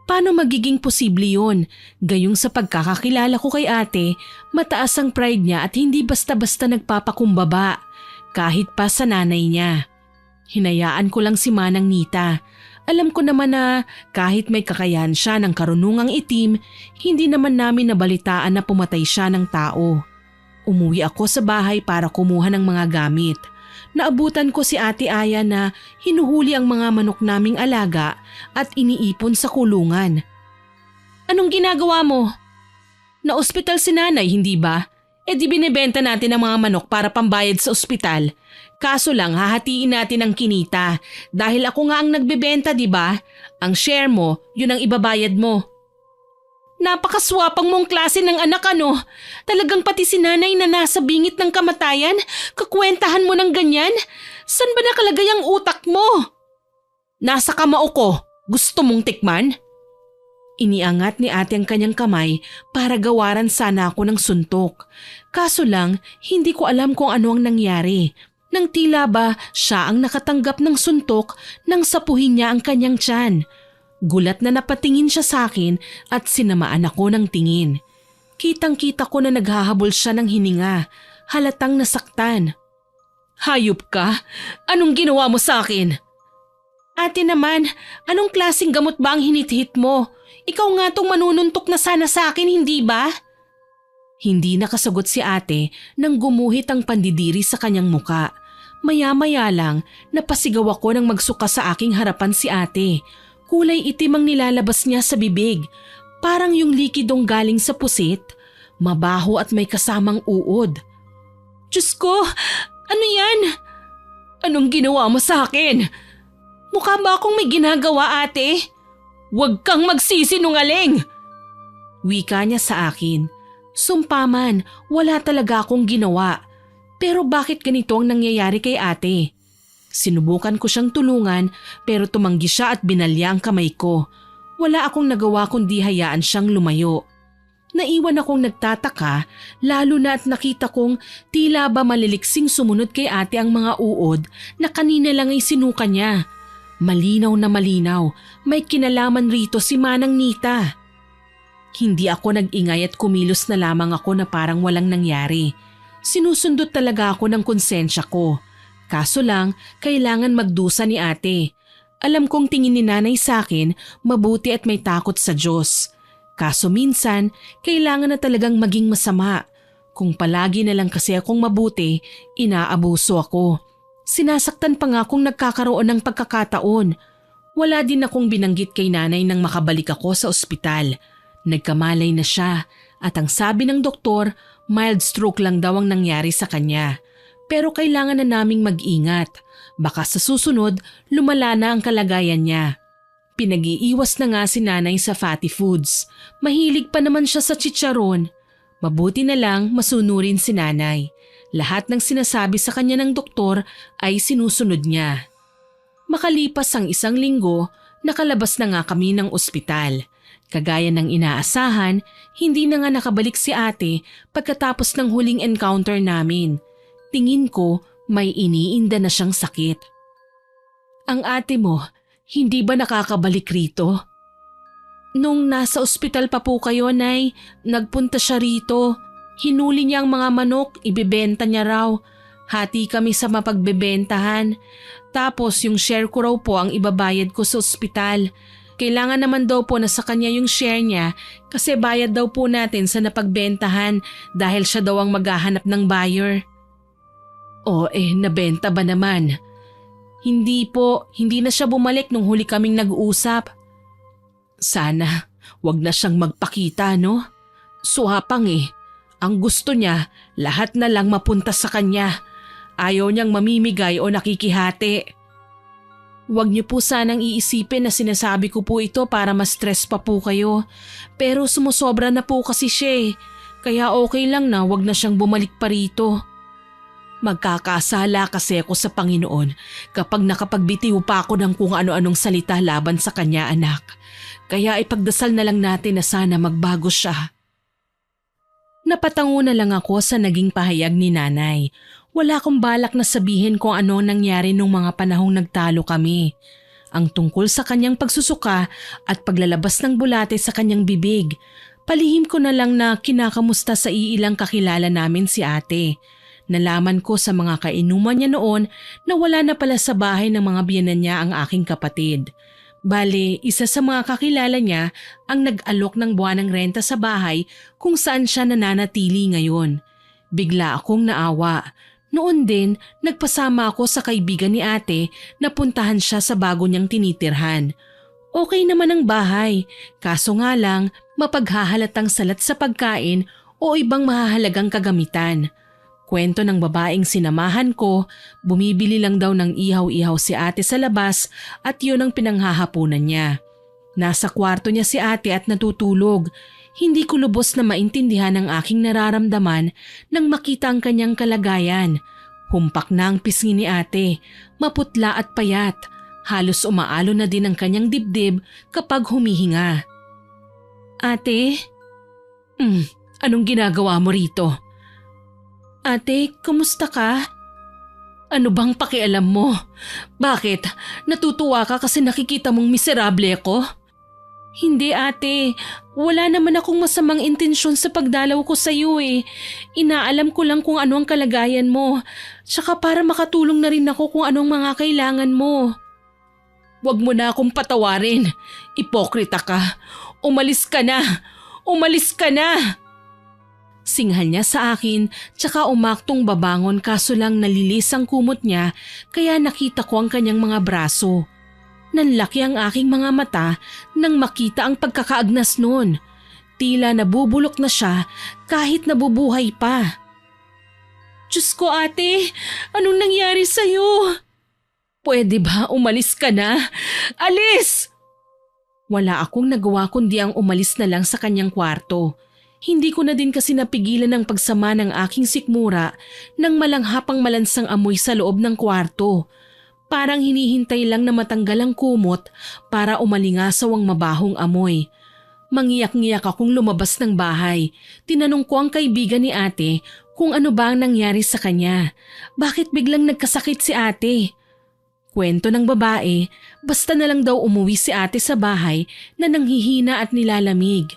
Paano magiging posible yun? Gayong sa pagkakakilala ko kay ate, mataas ang pride niya at hindi basta-basta nagpapakumbaba, kahit pa sa nanay niya. Hinayaan ko lang si Manang Nita. Alam ko naman na kahit may kakayahan siya ng karunungang itim, hindi naman namin nabalitaan na pumatay siya ng tao. Umuwi ako sa bahay para kumuha ng mga gamit. Naabutan ko si Ate Aya na hinuhuli ang mga manok naming alaga at iniipon sa kulungan. Anong ginagawa mo? Na-ospital si nanay, hindi ba? di binibenta natin ang mga manok para pambayad sa ospital. Kaso lang hahatiin natin ang kinita. Dahil ako nga ang nagbebenta, di ba? Ang share mo, yun ang ibabayad mo. Napakaswapang mong klase ng anak ano. Talagang pati si nanay na nasa bingit ng kamatayan, kakwentahan mo ng ganyan? San ba nakalagay ang utak mo? Nasa kamao ko. Gusto mong tikman? Iniangat ni ate ang kanyang kamay para gawaran sana ako ng suntok. Kaso lang, hindi ko alam kung ano ang nangyari. Nang tila ba siya ang nakatanggap ng suntok nang sapuhin niya ang kanyang tiyan. Gulat na napatingin siya sa akin at sinamaan ako ng tingin. Kitang-kita ko na naghahabol siya ng hininga, halatang nasaktan. Hayop ka? Anong ginawa mo sa akin? Ate naman, anong klaseng gamot ba ang hinit-hit mo? Ikaw nga tong manununtok na sana sa akin, hindi ba? Hindi nakasagot si ate nang gumuhit ang pandidiri sa kanyang muka. Maya-maya lang, napasigaw ako nang magsuka sa aking harapan si ate. Kulay itim ang nilalabas niya sa bibig. Parang yung likidong galing sa pusit. Mabaho at may kasamang uod. Diyos ko, ano yan? Anong ginawa mo sa akin? Mukha ba akong may ginagawa, ate? Huwag kang magsisinungaling! Wika niya sa akin. Sumpaman, wala talaga akong ginawa. Pero bakit ganito ang nangyayari kay ate? Sinubukan ko siyang tulungan pero tumanggi siya at binalya ang kamay ko. Wala akong nagawa kundi hayaan siyang lumayo. Naiwan akong nagtataka lalo na at nakita kong tila ba maliliksing sumunod kay ate ang mga uod na kanina lang ay sinuka niya. Malinaw na malinaw, may kinalaman rito si Manang Nita. Hindi ako nag-ingay at kumilos na lamang ako na parang walang nangyari. Sinusundot talaga ako ng konsensya ko. Kaso lang, kailangan magdusa ni ate. Alam kong tingin ni nanay sa akin, mabuti at may takot sa Diyos. Kaso minsan, kailangan na talagang maging masama. Kung palagi na lang kasi akong mabuti, inaabuso ako. Sinasaktan pa nga akong nagkakaroon ng pagkakataon. Wala din akong binanggit kay nanay nang makabalik ako sa ospital. Nagkamalay na siya at ang sabi ng doktor, mild stroke lang daw ang nangyari sa kanya. Pero kailangan na naming mag-ingat. Baka sa susunod, lumala na ang kalagayan niya. Pinag-iiwas na nga si nanay sa fatty foods. Mahilig pa naman siya sa chicharon. Mabuti na lang masunurin si nanay. Lahat ng sinasabi sa kanya ng doktor ay sinusunod niya. Makalipas ang 1 linggo, nakalabas na nga kami ng ospital. Kagaya ng inaasahan, hindi na nga nakabalik si ate pagkatapos ng huling encounter namin. Tingin ko may iniinda na siyang sakit. Ang ate mo, hindi ba nakakabalik rito? Nung nasa ospital pa po kayo, Nay, nagpunta siya rito. Hinuli niya ang mga manok, ibebenta niya raw. Hati kami sa mapagbebentahan. Tapos yung share ko raw po ang ibabayad ko sa ospital. Kailangan naman daw po na sa kanya yung share niya kasi bayad daw po natin sa napagbentahan dahil siya daw ang maghahanap ng buyer. O nabenta ba naman? Hindi po, hindi na siya bumalik nung huli kaming nag-uusap. Sana, wag na siyang magpakita, no? Suhapang Ang gusto niya, lahat na lang mapunta sa kanya. Ayaw niyang mamimigay o nakikihati. Huwag niyo po sanang iisipin na sinasabi ko po ito para ma-stress pa po kayo. Pero sumusobra na po kasi siya Kaya okay lang na wag na siyang bumalik pa rito. Magkakasala kasi ako sa Panginoon kapag nakapagbitiw pa ako ng kung ano-anong salita laban sa kanya, anak. Kaya ipagdasal na lang natin na sana magbago siya. Napatango na lang ako sa naging pahayag ni nanay. Wala akong balak na sabihin kung ano nangyari nung mga panahong nagtalo kami. Ang tungkol sa kanyang pagsusuka at paglalabas ng bulate sa kanyang bibig. Palihim ko na lang na kinakamusta sa iilang kakilala namin si ate. Nalaman ko sa mga kainuman niya noon na wala na pala sa bahay ng mga biyenan niya ang aking kapatid. Bale, isa sa mga kakilala niya ang nag-alok ng buwanang renta sa bahay kung saan siya nananatili ngayon. Bigla akong naawa. Noon din, nagpasama ako sa kaibigan ni ate na puntahan siya sa bago niyang tinitirhan. Okay naman ang bahay, kaso nga lang mapaghahalatang salat sa pagkain o ibang mahahalagang kagamitan. Kwento ng babaeng sinamahan ko, bumibili lang daw ng ihaw-ihaw si ate sa labas at yun ang pinanghahapunan niya. Nasa kwarto niya si ate at natutulog. Hindi ko lubos na maintindihan ang aking nararamdaman nang makita ang kanyang kalagayan. Humpak na ang pisngi ni ate, maputla at payat. Halos umaalo na din ang kanyang dibdib kapag humihinga. Ate? Anong ginagawa mo rito? Ate, kumusta ka? Ano bang pakialam mo? Bakit? Natutuwa ka kasi nakikita mong miserable ako? Hindi ate, wala naman akong masamang intensyon sa pagdalaw ko sa iyo eh. Inaalam ko lang kung ano ang kalagayan mo. Tsaka para makatulong na rin ako kung anong mga kailangan mo. Huwag mo na akong patawarin. Ipokrita ka. Umalis ka na! Umalis ka na! Singhal niya sa akin, tsaka umaktong babangon kaso lang nalilis ang kumot niya kaya nakita ko ang kanyang mga braso. Nanlaki ang aking mga mata nang makita ang pagkakaagnas noon. Tila nabubulok na siya kahit nabubuhay pa. Diyos ko ate, anong nangyari sa'yo? Pwede ba umalis ka na? Alis! Wala akong nagawa kundi ang umalis na lang sa kanyang kwarto. Hindi ko na din kasi napigilan ang pagsama ng aking sikmura nang malanghapang malansang amoy sa loob ng kwarto. Parang hinihintay lang na matanggal ang kumot para umalingasaw ang mabahong amoy. Mangiyak-ngiyak akong lumabas ng bahay. Tinanong ko ang kaibigan ni ate kung ano ba ang nangyari sa kanya. Bakit biglang nagkasakit si ate? Kwento ng babae, basta na lang daw umuwi si ate sa bahay na nanghihina at nilalamig.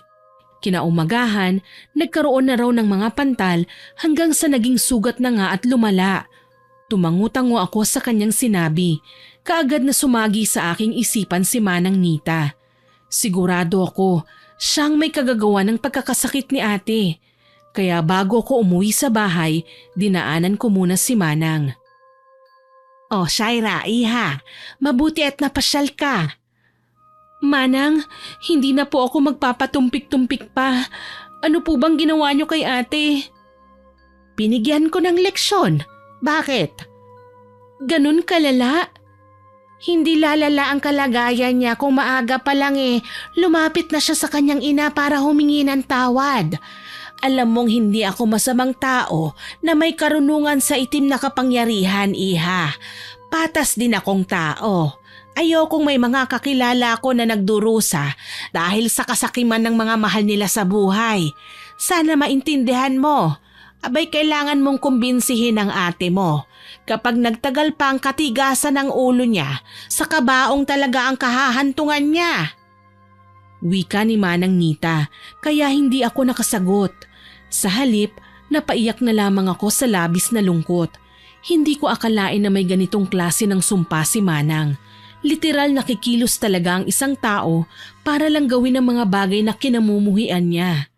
Kinaumagahan, nagkaroon na raw ng mga pantal hanggang sa naging sugat na nga at lumala. Tumangutango ako sa kanyang sinabi. Kaagad na sumagi sa aking isipan si Manang Nita. Sigurado ako, siyang may kagagawa ng pagkakasakit ni ate. Kaya bago ko umuwi sa bahay, dinaanan ko muna si Manang. Oh, Shaira, iha, mabuti at napasyal ka. Manang, hindi na po ako magpapatumpik-tumpik pa. Ano po bang ginawa niyo kay ate? Binigyan ko ng leksyon. Bakit? Ganun kalala? Hindi lalala ang kalagayan niya kung maaga pa lang lumapit na siya sa kanyang ina para humingi ng tawad. Alam mong hindi ako masamang tao na may karunungan sa itim na kapangyarihan, iha. Patas din akong tao. Ayokong may mga kakilala ko na nagdurusa dahil sa kasakiman ng mga mahal nila sa buhay. Sana maintindihan mo. Abay kailangan mong kumbinsihin ang ate mo. Kapag nagtagal pa ang katigasan ng ulo niya, sa kabaong talaga ang kahahantungan niya. Wika ni Manang Nita, kaya hindi ako nakasagot. Sa halip, napaiyak na lamang ako sa labis na lungkot. Hindi ko akalain na may ganitong klase ng sumpa si Manang. Literal nakikilos talaga ang isang tao para lang gawin ang mga bagay na kinamumuhian niya.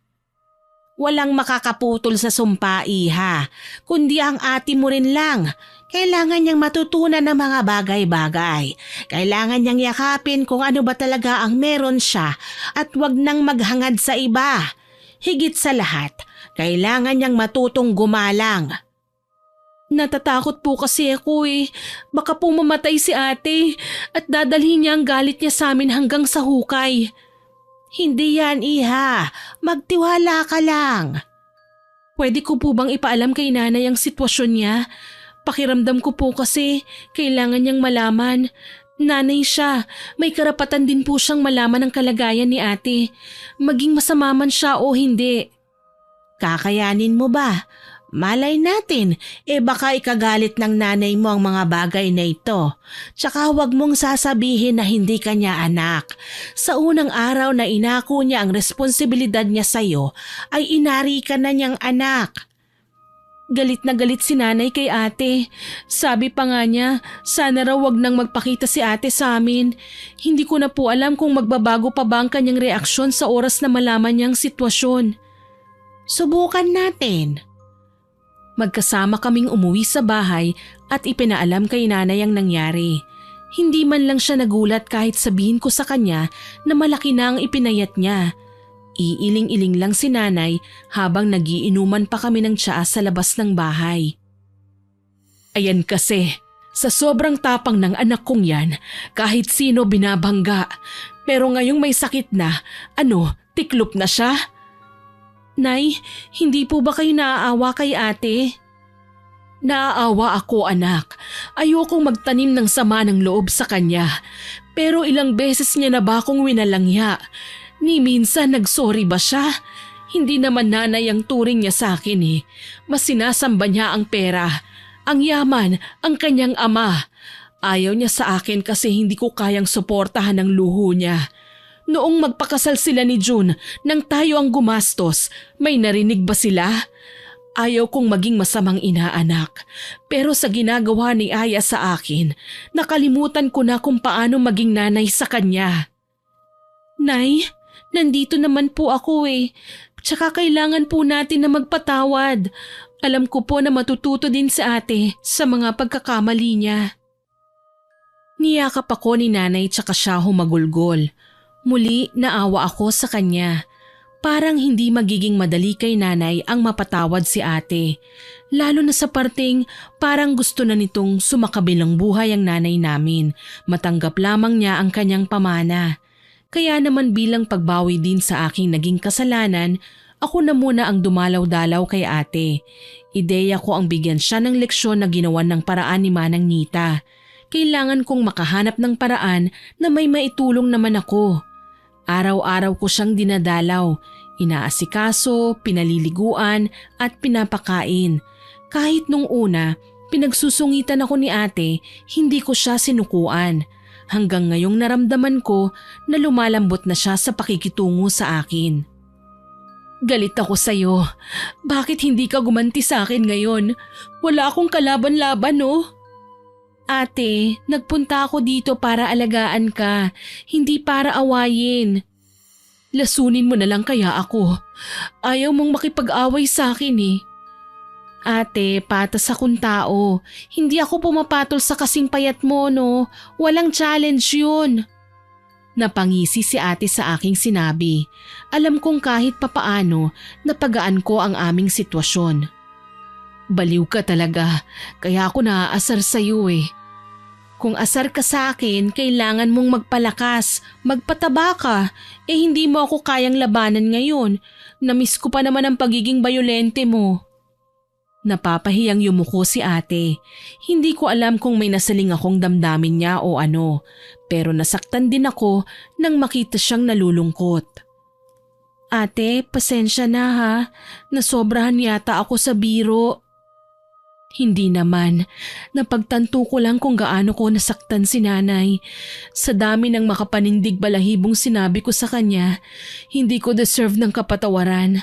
Walang makakaputol sa sumpa, iha, kundi ang ate mo rin lang. Kailangan niyang matutunan ng mga bagay-bagay. Kailangan niyang yakapin kung ano ba talaga ang meron siya at wag nang maghangad sa iba. Higit sa lahat, kailangan niyang matutong gumalang. Natatakot po kasi ako Baka po mamatay si ate at dadalhin niya ang galit niya sa amin hanggang sa hukay. Hindi yan, iha. Magtiwala ka lang. Pwede ko po bang ipaalam kay nanay ang sitwasyon niya? Pakiramdam ko po kasi kailangan niyang malaman. Nanay siya, may karapatan din po siyang malaman ang kalagayan ni ate. Maging masama man siya o hindi. Kakayanin mo ba? Malay natin, baka ikagalit ng nanay mo ang mga bagay na ito. Tsaka huwag mong sasabihin na hindi ka niya anak. Sa unang araw na inako niya ang responsibilidad niya sa'yo, ay inari ka na niyang anak. Galit na galit si nanay kay ate. Sabi pa nga niya, sana raw wag nang magpakita si ate sa amin. Hindi ko na po alam kung magbabago pa ba ang kanyang reaksyon sa oras na malaman niya ang sitwasyon. Subukan natin. Magkasama kaming umuwi sa bahay at ipinaalam kay nanay ang nangyari. Hindi man lang siya nagulat kahit sabihin ko sa kanya na malaki na ang ipinayat niya. Iiling-iling lang si nanay habang nagiinuman pa kami ng tsaa sa labas ng bahay. Ayan kasi, sa sobrang tapang ng anak kong yan, kahit sino binabangga. Pero ngayong may sakit na, tiklop na siya? Nay, hindi po ba kayo naaawa kay ate? Naaawa ako anak. Ayokong magtanim ng sama ng loob sa kanya. Pero ilang beses niya na ba akong winalangya? Ni minsan nagsorry ba siya? Hindi naman nanay ang turing niya sa akin eh. Mas sinasamba niya ang pera, ang yaman, ang kanyang ama. Ayaw niya sa akin kasi hindi ko kayang suportahan ang luho niya. Noong magpakasal sila ni June, nang tayo ang gumastos, may narinig ba sila? Ayaw kong maging masamang inaanak, pero sa ginagawa ni Aya sa akin, nakalimutan ko na kung paano maging nanay sa kanya. Nay, nandito naman po ako eh. Tsaka kailangan po natin na magpatawad. Alam ko po na matututo din si ate sa mga pagkakamali niya. Niyakap ako ni nanay tsaka siya humagulgol. Muli naawa ako sa kanya. Parang hindi magiging madali kay nanay ang mapatawad si ate. Lalo na sa parteng parang gusto na nitong sumakabilang buhay ang nanay namin. Matanggap lamang niya ang kanyang pamana. Kaya naman bilang pagbawi din sa aking naging kasalanan, ako na muna ang dumalaw-dalaw kay ate. Ideya ko ang bigyan siya ng leksyon na ginawan ng paraan ni Manang Nita. Kailangan kong makahanap ng paraan na may maitulong naman ako. Araw-araw ko siyang dinadalaw, inaasikaso, pinaliliguan at pinapakain. Kahit nung una, pinagsusungitan ako ni ate, hindi ko siya sinukuan. Hanggang ngayong naramdaman ko na lumalambot na siya sa pakikitungo sa akin. Galit ako sa'yo. Bakit hindi ka gumanti sa akin ngayon? Wala akong kalaban-laban no? Ate, nagpunta ako dito para alagaan ka, hindi para awayin. Lasunin mo na lang kaya ako. Ayaw mong makipag-away sa akin eh. Ate, patas akong tao. Hindi ako pumapatol sa kasing payat mo no. Walang challenge yun. Napangisi si ate sa aking sinabi. Alam kong kahit papaano, napagaan ko ang aming sitwasyon. Baliw ka talaga, kaya ako naaasar sa'yo eh. Kung asar ka sa akin, kailangan mong magpalakas, magpataba ka. Hindi mo ako kayang labanan ngayon. Namiss ko pa naman ang pagiging bayolente mo. Napapahiyang yumuko si ate. Hindi ko alam kung may nasaling akong damdamin niya o ano. Pero nasaktan din ako nang makita siyang nalulungkot. Ate, pasensya na ha. Nasobrahan yata ako sa biro. Hindi naman. Napagtanto ko lang kung gaano ko nasaktan si nanay. Sa dami ng makapanindig balahibong sinabi ko sa kanya, hindi ko deserve ng kapatawaran.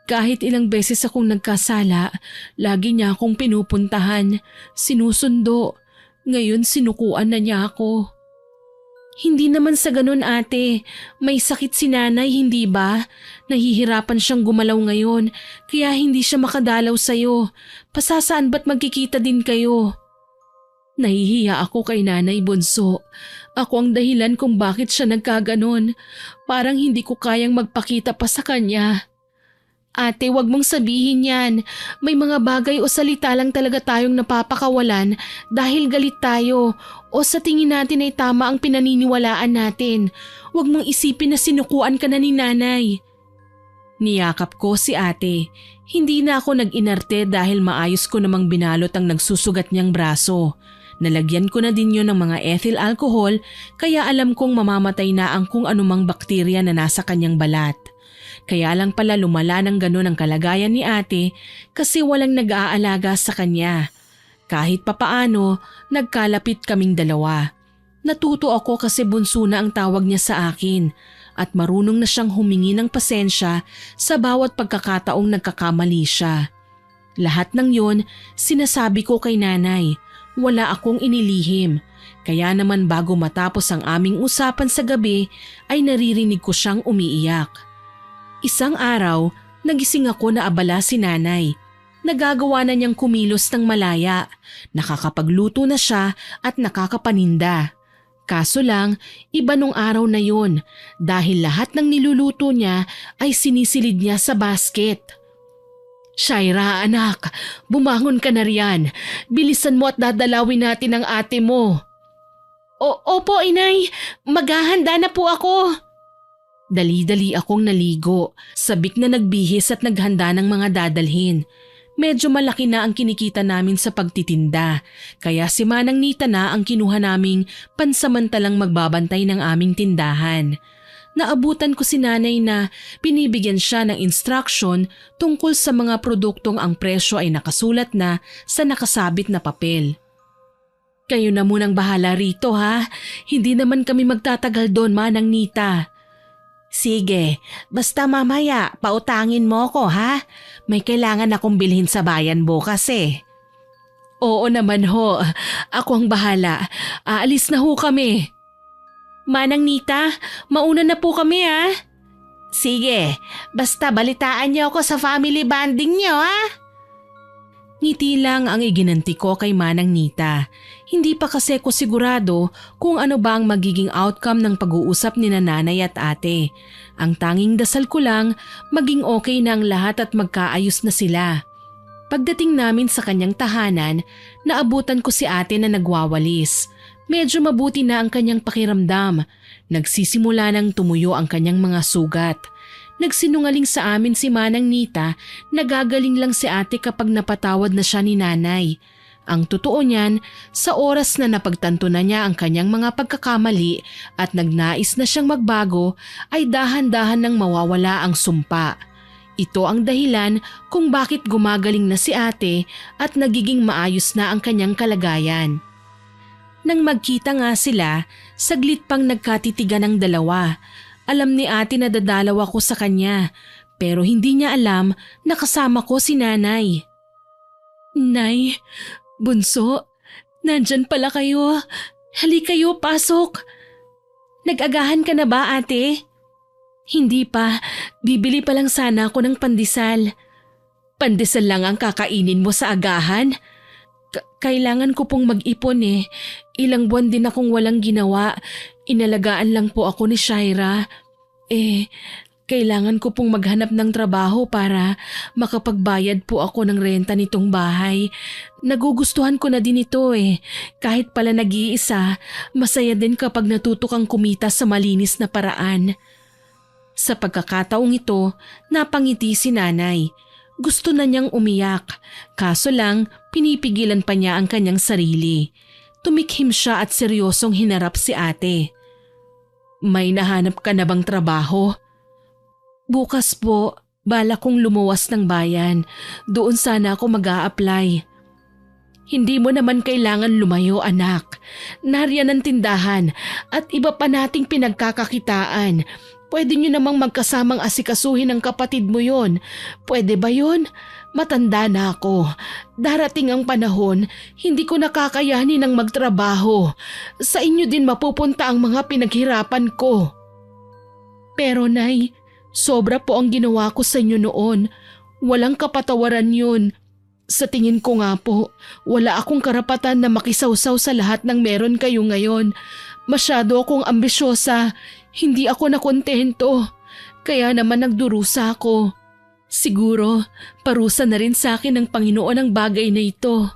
Kahit ilang beses akong nagkasala, lagi niya akong pinupuntahan, sinusundo. Ngayon sinukuan na niya ako. Hindi naman sa ganun ate, may sakit si nanay hindi ba? Nahihirapan siyang gumalaw ngayon kaya hindi siya makadalaw sa'yo. Pasasaan ba't magkikita din kayo? Nahihiya ako kay nanay bunso. Ako ang dahilan kung bakit siya nagkaganon. Parang hindi ko kayang magpakita pa sa kanya. Ate, wag mong sabihin yan. May mga bagay o salita lang talaga tayong napapakawalan dahil galit tayo o sa tingin natin ay tama ang pinaniniwalaan natin. Wag mong isipin na sinukuan ka na ni nanay. Niyakap ko si ate. Hindi na ako nag-inarte dahil maayos ko namang binalot ang nagsusugat niyang braso. Nalagyan ko na din yun ng mga ethyl alcohol kaya alam kong mamamatay na ang kung anumang bakterya na nasa kanyang balat. Kaya lang pala lumala ng gano'n ang kalagayan ni ate kasi walang nag-aalaga sa kanya. Kahit papaano, nagkalapit kaming dalawa. Natuto ako kasi bunso na ang tawag niya sa akin at marunong na siyang humingi ng pasensya sa bawat pagkakataong nagkakamali siya. Lahat ng yon sinasabi ko kay nanay. Wala akong inilihim. Kaya naman bago matapos ang aming usapan sa gabi ay naririnig ko siyang umiiyak. Isang araw, nagising ako na abala si nanay. Nagagawa na niyang kumilos ng malaya, nakakapagluto na siya at nakakapaninda. Kaso lang, iba nung araw na yon dahil lahat ng niluluto niya ay sinisilid niya sa basket. Shaira, anak, bumangon ka na riyan. Bilisan mo at dadalawin natin ang ate mo. Opo, inay. Maghahanda na po ako. Dali-dali akong naligo, sabik na nagbihis at naghanda ng mga dadalhin. Medyo malaki na ang kinikita namin sa pagtitinda, kaya si Manang Nita na ang kinuha naming pansamantalang magbabantay ng aming tindahan. Naabutan ko si nanay na binibigyan siya ng instruction tungkol sa mga produktong ang presyo ay nakasulat na sa nakasabit na papel. Kayo na munang bahala rito ha, hindi naman kami magtatagal doon, Manang Nita. Sige, basta mamaya pautangin mo ko ha, may kailangan akong bilhin sa bayan bukas eh. Oo naman ho, ako ang bahala, aalis na ho kami. Manang Nita, mauna na po kami ha. Sige, basta balitaan niyo ako sa family bonding niyo ha. Ngiti lang ang iginanti ko kay Manang Nita. Hindi pa kasi ko sigurado kung ano ba ang magiging outcome ng pag-uusap ni nanay at ate. Ang tanging dasal ko lang, maging okay na ang lahat at magkaayos na sila. Pagdating namin sa kanyang tahanan, naabutan ko si ate na nagwawalis. Medyo mabuti na ang kanyang pakiramdam. Nagsisimula nang tumuyo ang kanyang mga sugat. Nagsinungaling sa amin si Manang Nita na gagaling lang si ate kapag napatawad na siya ni nanay. Ang totoo niyan, sa oras na napagtanto na niya ang kanyang mga pagkakamali at nagnais na siyang magbago, ay dahan-dahan nang mawawala ang sumpa. Ito ang dahilan kung bakit gumagaling na si ate at nagiging maayos na ang kanyang kalagayan. Nang magkita nga sila, saglit pang nagkatitigan ang dalawa. Alam ni ate na dadalaw ako sa kanya, pero hindi niya alam na kasama ko si nanay. Nay, bunso, nandyan pala kayo. Halika kayo, pasok. Nag-agahan ka na ba, ate? Hindi pa, bibili pa lang sana ako ng pandesal. Pandesal lang ang kakainin mo sa agahan? Kailangan ko pong mag-ipon eh. Ilang buwan din akong walang ginawa. Inalagaan lang po ako ni Shaira. Kailangan ko pong maghanap ng trabaho para makapagbayad po ako ng renta nitong bahay. Nagugustuhan ko na din ito eh. Kahit pala nag-iisa, masaya din kapag natuto kang kumita sa malinis na paraan. Sa pagkakataong ito, napangiti si nanay. Gusto na niyang umiyak, kaso lang pinipigilan pa niya ang kanyang sarili. Tumikhim siya at seryosong hinarap si ate. May nahanap ka na bang trabaho? Bukas po, bala kong lumuwas ng bayan. Doon sana ako mag-a-apply. Hindi mo naman kailangan lumayo, anak. Nariyan ang tindahan at iba pa nating pinagkakakitaan. Pwede nyo namang magkasamang asikasuhin ng kapatid mo yon. Pwede ba yon? Matanda na ako. Darating ang panahon, hindi ko nakakayanin ang magtrabaho. Sa inyo din mapupunta ang mga pinaghirapan ko. Pero nay, sobra po ang ginawa ko sa inyo noon. Walang kapatawaran yun. Sa tingin ko nga po, wala akong karapatan na makisawsaw sa lahat ng meron kayo ngayon. Masyado akong ambisyosa. Hindi ako nakontento. Kaya naman nagdurusa ako. Siguro, parusa na rin sa akin ng Panginoon ang bagay na ito.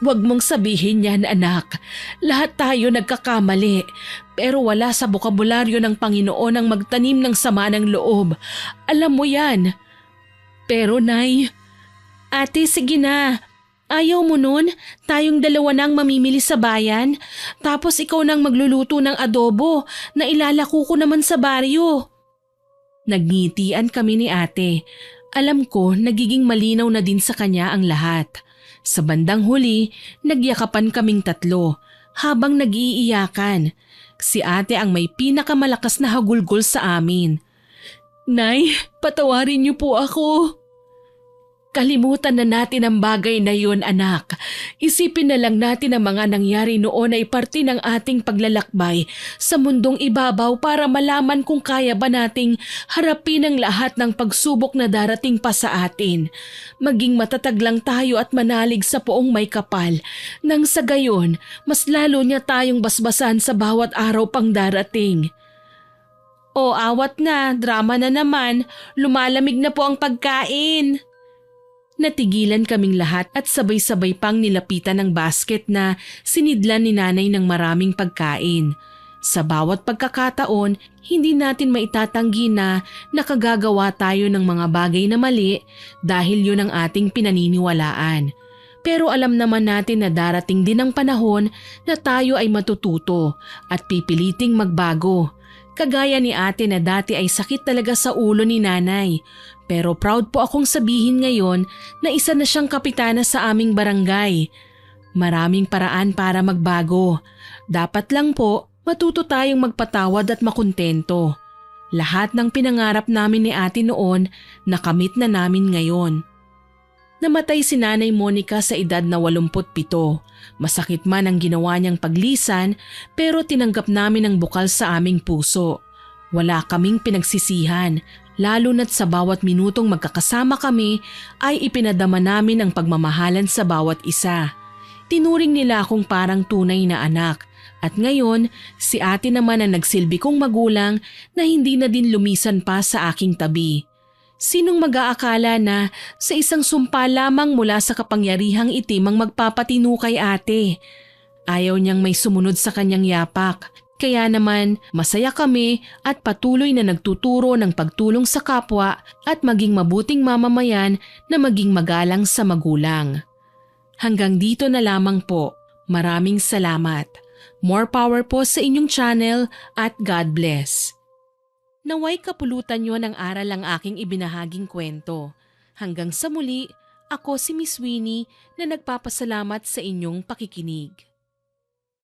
Huwag mong sabihin yan, anak. Lahat tayo nagkakamali. Pero wala sa bokabularyo ng Panginoon ang magtanim ng sama ng loob. Alam mo yan. Pero nay, ate, sige na. Ayaw mo nun? Tayong dalawa nang mamimili sa bayan. Tapos ikaw nang magluluto ng adobo na ilalako ko naman sa baryo. Nagngitian kami ni ate. Alam ko nagiging malinaw na din sa kanya ang lahat. Sa bandang huli, nagyakapan kaming tatlo habang nag-iiyakan. Si ate ang may pinakamalakas na hagulgol sa amin. Nay, patawarin niyo po ako. Kalimutan na natin ang bagay na yun, anak. Isipin na lang natin ang mga nangyari noon ay parte ng ating paglalakbay sa mundong ibabaw para malaman kung kaya ba nating harapin ang lahat ng pagsubok na darating pa sa atin. Maging matatag lang tayo at manalig sa poong may kapal. Nang sa gayon, mas lalo niya tayong basbasan sa bawat araw pang darating. O awat na, drama na naman. Lumalamig na po ang pagkain. Natigilan kaming lahat at sabay-sabay pang nilapitan ng basket na sinidlan ni nanay ng maraming pagkain. Sa bawat pagkakataon, hindi natin maitatanggi na nakagagawa tayo ng mga bagay na mali dahil yun ang ating pinaniniwalaan. Pero alam naman natin na darating din ang panahon na tayo ay matututo at pipiliting magbago. Kagaya ni ate na dati ay sakit talaga sa ulo ni nanay. Pero proud po akong sabihin ngayon na isa na siyang kapitana sa aming barangay. Maraming paraan para magbago. Dapat lang po matuto tayong magpatawad at makontento. Lahat ng pinangarap namin ni ate noon nakamit na namin ngayon. Namatay si Nanay Monica sa edad na 87. Masakit man ang ginawa niyang paglisan pero tinanggap namin ang bukal sa aming puso. Wala kaming pinagsisihan, lalo na't sa bawat minutong magkakasama kami ay ipinadama namin ang pagmamahalan sa bawat isa. Tinuring nila akong parang tunay na anak at ngayon si ate naman ang nagsilbi kong magulang na hindi na din lumisan pa sa aking tabi. Sinong mag-aakala na sa isang sumpa lamang mula sa kapangyarihang itim ang magpapatino kay ate? Ayaw niyang may sumunod sa kanyang yapak. Kaya naman masaya kami at patuloy na nagtuturo ng pagtulong sa kapwa at maging mabuting mamamayan na maging magalang sa magulang. Hanggang dito na lamang po. Maraming salamat. More power po sa inyong channel at God bless. Naway kapulutan nyo ng aral ang aking ibinahaging kwento. Hanggang sa muli, ako si Miss Winnie na nagpapasalamat sa inyong pakikinig.